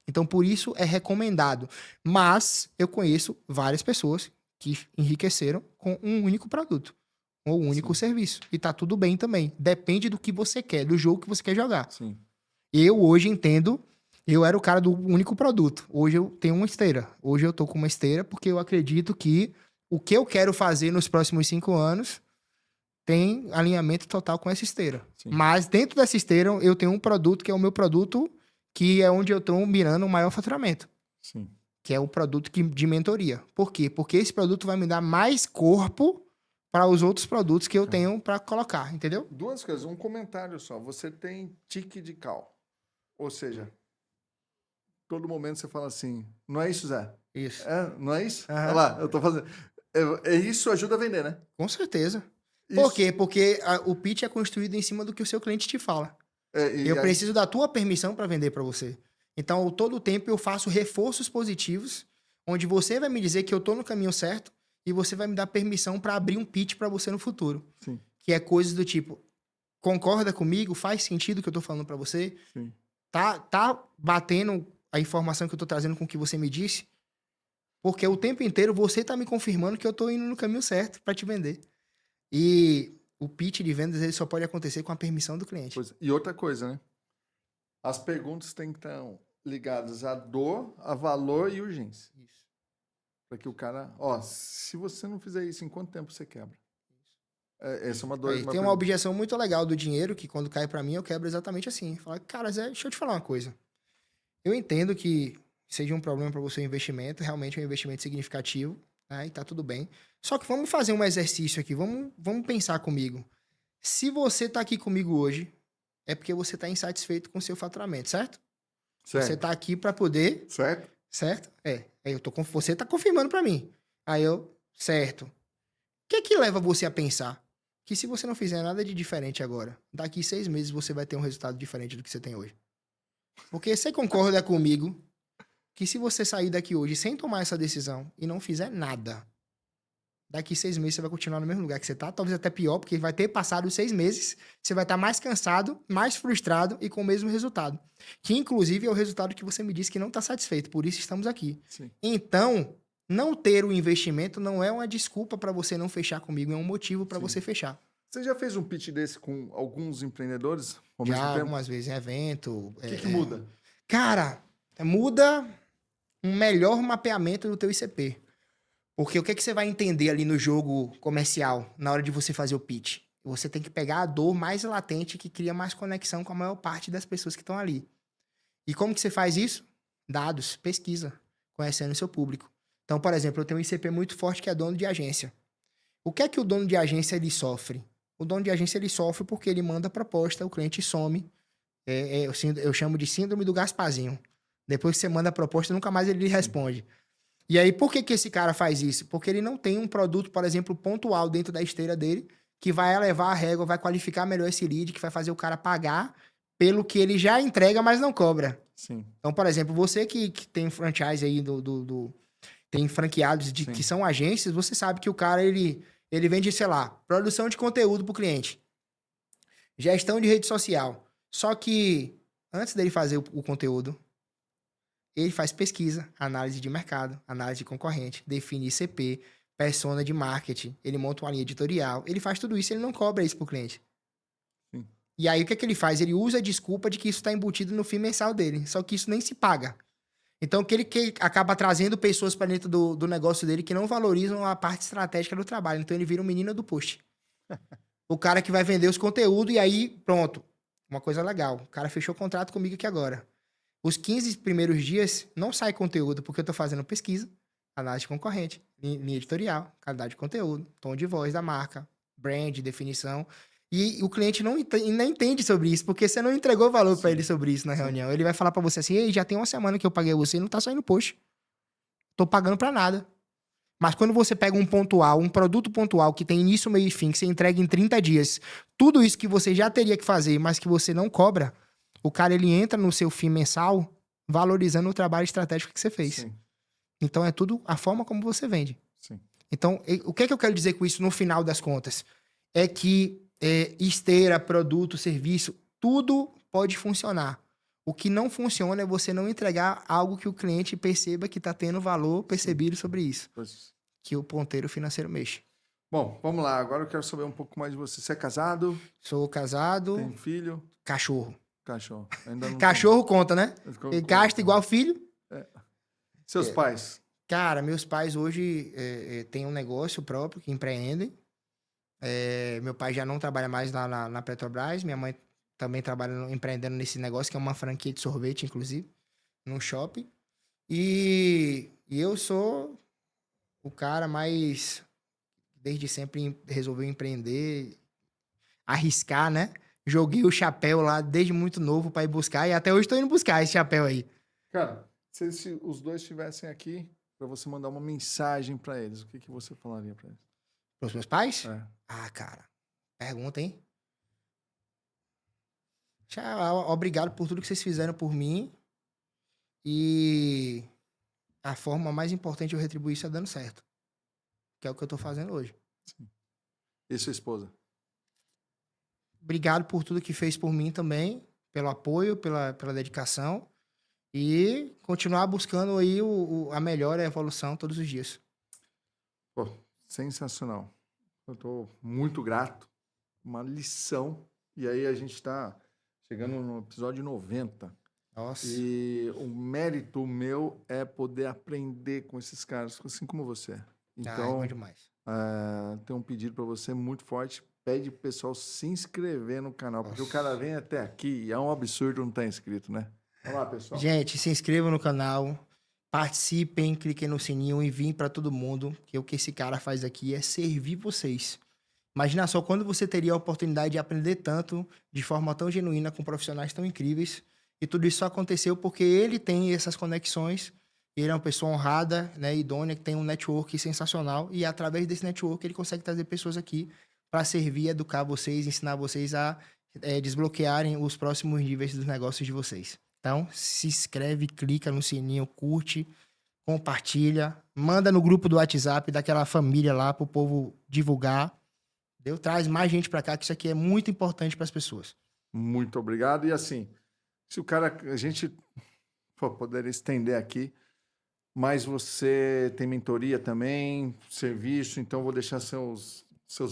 Então, por isso é recomendado. Mas eu conheço várias pessoas que enriqueceram com um único produto ou um único serviço. E tá tudo bem também. Depende do que você quer, do jogo que você quer jogar. Sim. Eu hoje entendo, eu era o cara do único produto. Hoje eu tenho uma esteira. Hoje eu tô com uma esteira porque eu acredito que o que eu quero fazer nos próximos 5 anos tem alinhamento total com essa esteira. Sim. Mas dentro dessa esteira eu tenho um produto que é o meu produto, que é onde eu estou mirando o maior faturamento. Sim. Que é o produto de mentoria. Por quê? Porque esse produto vai me dar mais corpo para os outros produtos que eu tenho para colocar, entendeu? 2 coisas. Um comentário só. Você tem tique de cal. Ou seja, todo momento você fala assim, não é isso, Zé? Isso. Não é isso? Aham. Olha lá, eu tô fazendo. Isso ajuda a vender, né? Com certeza. Isso. Por quê? Porque o pitch é construído em cima do que o seu cliente te fala. Eu preciso da tua permissão para vender para você. Então, todo o tempo eu faço reforços positivos, onde você vai me dizer que eu tô no caminho certo e você vai me dar permissão para abrir um pitch para você no futuro. Sim. Que é coisas do tipo, concorda comigo? Faz sentido o que eu tô falando para você? Sim. Tá batendo a informação que eu tô trazendo com o que você me disse? Porque o tempo inteiro você tá me confirmando que eu tô indo no caminho certo para te vender. E o pitch de vendas ele só pode acontecer com a permissão do cliente. E outra coisa, né? As perguntas têm que estar ligadas a dor, a valor e urgência. Isso. Para que o cara... se você não fizer isso, em quanto tempo você quebra? Essa é uma dor. Tem pergunta. uma objeção muito legal do dinheiro, que quando cai para mim, eu quebro exatamente assim. Fala, cara, Zé, deixa eu te falar uma coisa. Eu entendo que seja um problema para você o investimento, realmente é um investimento significativo, né? E tá tudo bem. Só que vamos fazer um exercício aqui, vamos pensar comigo. Se você tá aqui comigo hoje, é porque você tá insatisfeito com o seu faturamento, certo? Você tá aqui para poder... Certo? Certo? Você tá confirmando para mim. Aí eu, certo. O que leva você a pensar que se você não fizer nada de diferente agora, daqui 6 meses você vai ter um resultado diferente do que você tem hoje? Porque você concorda comigo que se você sair daqui hoje sem tomar essa decisão e não fizer nada, daqui 6 meses você vai continuar no mesmo lugar que você tá, talvez até pior, porque vai ter passado os 6 meses, você vai estar mais cansado, mais frustrado e com o mesmo resultado. Que, inclusive, é o resultado que você me disse que não está satisfeito, por isso estamos aqui. Sim. Então, não ter o investimento não é uma desculpa para você não fechar comigo, é um motivo para você fechar. Você já fez um pitch desse com alguns empreendedores ao Já mesmo tempo? algumas vezes em evento. O que muda? Cara, muda um melhor mapeamento do teu ICP. Porque o que você vai entender ali no jogo comercial, na hora de você fazer o pitch? Você tem que pegar a dor mais latente que cria mais conexão com a maior parte das pessoas que estão ali. E como que você faz isso? Dados, pesquisa, conhecendo o seu público. Então, por exemplo, eu tenho um ICP muito forte que é dono de agência. O que é que o dono de agência ele sofre? O dono de agência ele sofre porque ele manda proposta, o cliente some. Eu chamo de síndrome do Gasparzinho. Depois que você manda a proposta, nunca mais ele lhe responde. E aí, por que esse cara faz isso? Porque ele não tem um produto, por exemplo, pontual dentro da esteira dele, que vai elevar a régua, vai qualificar melhor esse lead, que vai fazer o cara pagar pelo que ele já entrega, mas não cobra. Sim. Então, por exemplo, você que tem franchise aí, tem franqueados que são agências, você sabe que o cara, ele vende, sei lá, produção de conteúdo pro cliente, gestão de rede social. Só que, antes dele fazer o conteúdo, ele faz pesquisa, análise de mercado, análise de concorrente, define ICP, persona de marketing, ele monta uma linha editorial, ele faz tudo isso e ele não cobra isso pro cliente. Sim. E aí, o que ele faz? Ele usa a desculpa de que isso está embutido no fim mensal dele, só que isso nem se paga. Então, que acaba trazendo pessoas para dentro do negócio dele que não valorizam a parte estratégica do trabalho. Então, ele vira um menino do post. O cara que vai vender os conteúdos e aí, pronto. Uma coisa legal. O cara fechou o contrato comigo aqui agora. Os 15 primeiros dias não sai conteúdo, porque eu tô fazendo pesquisa, análise de concorrente, linha editorial, qualidade de conteúdo, tom de voz da marca, brand, definição. E o cliente não entende sobre isso, porque você não entregou valor para ele sobre isso na reunião. Ele vai falar para você assim, ei, já tem uma semana que eu paguei você e não tá saindo post. Tô pagando para nada. Mas quando você pega um pontual, um produto pontual que tem início, meio e fim, que você entrega em 30 dias, tudo isso que você já teria que fazer, mas que você não cobra, o cara ele entra no seu FII mensal valorizando o trabalho estratégico que você fez. Sim, Então é tudo a forma como você vende. sim. Então, o que é que eu quero dizer com isso no final das contas? É que esteira, produto, serviço, tudo pode funcionar. O que não funciona é você não entregar algo que o cliente perceba que está tendo valor percebido sobre isso. Pois. Que o ponteiro financeiro mexe. Bom, vamos lá. Agora eu quero saber um pouco mais de você. Você é casado? Sou casado, Tem filho? cachorro. Cachorro. Ainda não Cachorro conta, né? tem. Gasta igual filho. Seus pais? Cara, meus pais hoje têm um negócio próprio que empreendem. Meu pai já não trabalha mais na Petrobras. Minha mãe também trabalha empreendendo nesse negócio, que é uma franquia de sorvete, inclusive, num shopping. E eu sou o cara mais, desde sempre, resolveu empreender, arriscar, né? Joguei o chapéu lá desde muito novo para ir buscar e até hoje estou indo buscar esse chapéu aí. Cara, se os dois estivessem aqui para você mandar uma mensagem para eles, o que você falaria para eles? Para os meus pais? É. Ah, cara, pergunta, hein? Obrigado por tudo que vocês fizeram por mim. E a forma mais importante de eu retribuir isso é dando certo. Que é o que eu tô fazendo hoje. Sim. E sua esposa? Obrigado por tudo que fez por mim também, pelo apoio, pela dedicação. E continuar buscando aí a melhor evolução todos os dias. Pô, sensacional. Eu tô muito grato. Uma lição. E aí a gente tá chegando no episódio 90. Nossa. E o mérito meu é poder aprender com esses caras, assim como você. Então, bom demais. tem um pedido para você muito forte. Pede pro pessoal se inscrever no canal, porque o cara vem até aqui e é um absurdo não estar inscrito, né? Vamos lá, pessoal. Gente, se inscrevam no canal, participem, cliquem no sininho, enviem para todo mundo, que o que esse cara faz aqui é servir vocês. Imagina só quando você teria a oportunidade de aprender tanto, de forma tão genuína, com profissionais tão incríveis. E tudo isso só aconteceu porque ele tem essas conexões, ele é uma pessoa honrada, né, idônea, que tem um network sensacional. E através desse network ele consegue trazer pessoas aqui para servir, educar vocês, ensinar vocês a desbloquearem os próximos níveis dos negócios de vocês. Então, se inscreve, clica no sininho, curte, compartilha, manda no grupo do WhatsApp daquela família lá para o povo divulgar. Traz mais gente para cá, que isso aqui é muito importante para as pessoas. Muito obrigado. E assim, se o cara, a gente poderia estender aqui, mas você tem mentoria também, serviço, então vou deixar seus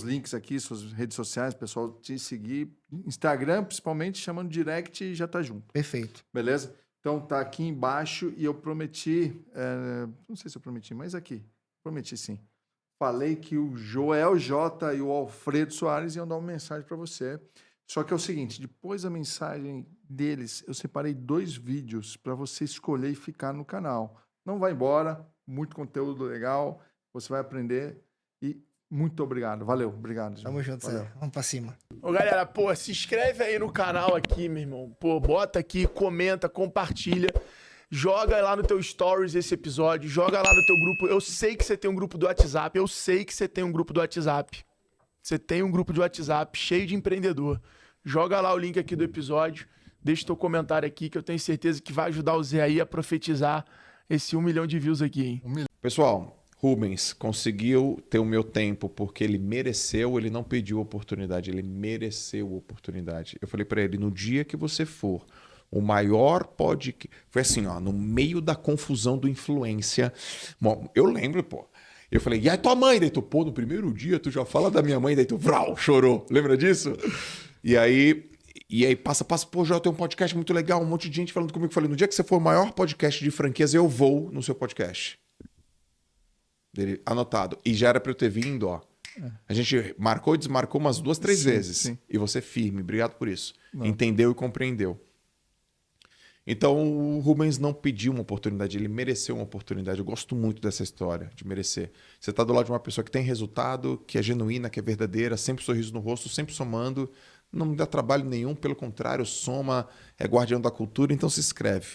links aqui, suas redes sociais, pessoal te seguir. Instagram, principalmente, chamando direct e já tá junto. Perfeito. Beleza? Então tá aqui embaixo e eu prometi, não sei se eu prometi, mas aqui, prometi sim. Falei que o Joel J e o Alfredo Soares iam dar uma mensagem para você. Só que é o seguinte, depois da mensagem deles, eu separei 2 vídeos para você escolher e ficar no canal. Não vai embora, muito conteúdo legal, você vai aprender e muito obrigado. Valeu, obrigado. Tamo junto, Zé. Vamos pra cima. Ô, galera, pô, se inscreve aí no canal aqui, meu irmão. Pô, bota aqui, comenta, compartilha. Joga lá no teu stories esse episódio, joga lá no teu grupo. Eu sei que você tem um grupo do WhatsApp, Você tem um grupo de WhatsApp cheio de empreendedor. Joga lá o link aqui do episódio, deixa teu comentário aqui que eu tenho certeza que vai ajudar o Zé aí a profetizar esse 1 milhão de views aqui, hein? Pessoal, Rubens conseguiu ter o meu tempo porque ele mereceu, ele não pediu oportunidade, ele mereceu oportunidade. Eu falei para ele, no dia que você for o maior podcast... Foi assim, ó, no meio da confusão do influência. Bom, eu lembro, pô. Eu falei, e aí tua mãe? Daí tu, pô, no primeiro dia tu já fala da minha mãe, daí tu, vrau, chorou. Lembra disso? E aí passa, pô, já tem um podcast muito legal, um monte de gente falando comigo. Eu falei, no dia que você for o maior podcast de franquias, eu vou no seu podcast. Dele, anotado. E já era pra eu ter vindo, ó. A gente marcou e desmarcou umas 2, 3 vezes. Sim. E você firme, obrigado por isso. Não. Entendeu e compreendeu. Então, o Rubens não pediu uma oportunidade, ele mereceu uma oportunidade. Eu gosto muito dessa história, de merecer. Você está do lado de uma pessoa que tem resultado, que é genuína, que é verdadeira, sempre sorriso no rosto, sempre somando. Não me dá trabalho nenhum, pelo contrário, soma, é guardião da cultura, então se inscreve.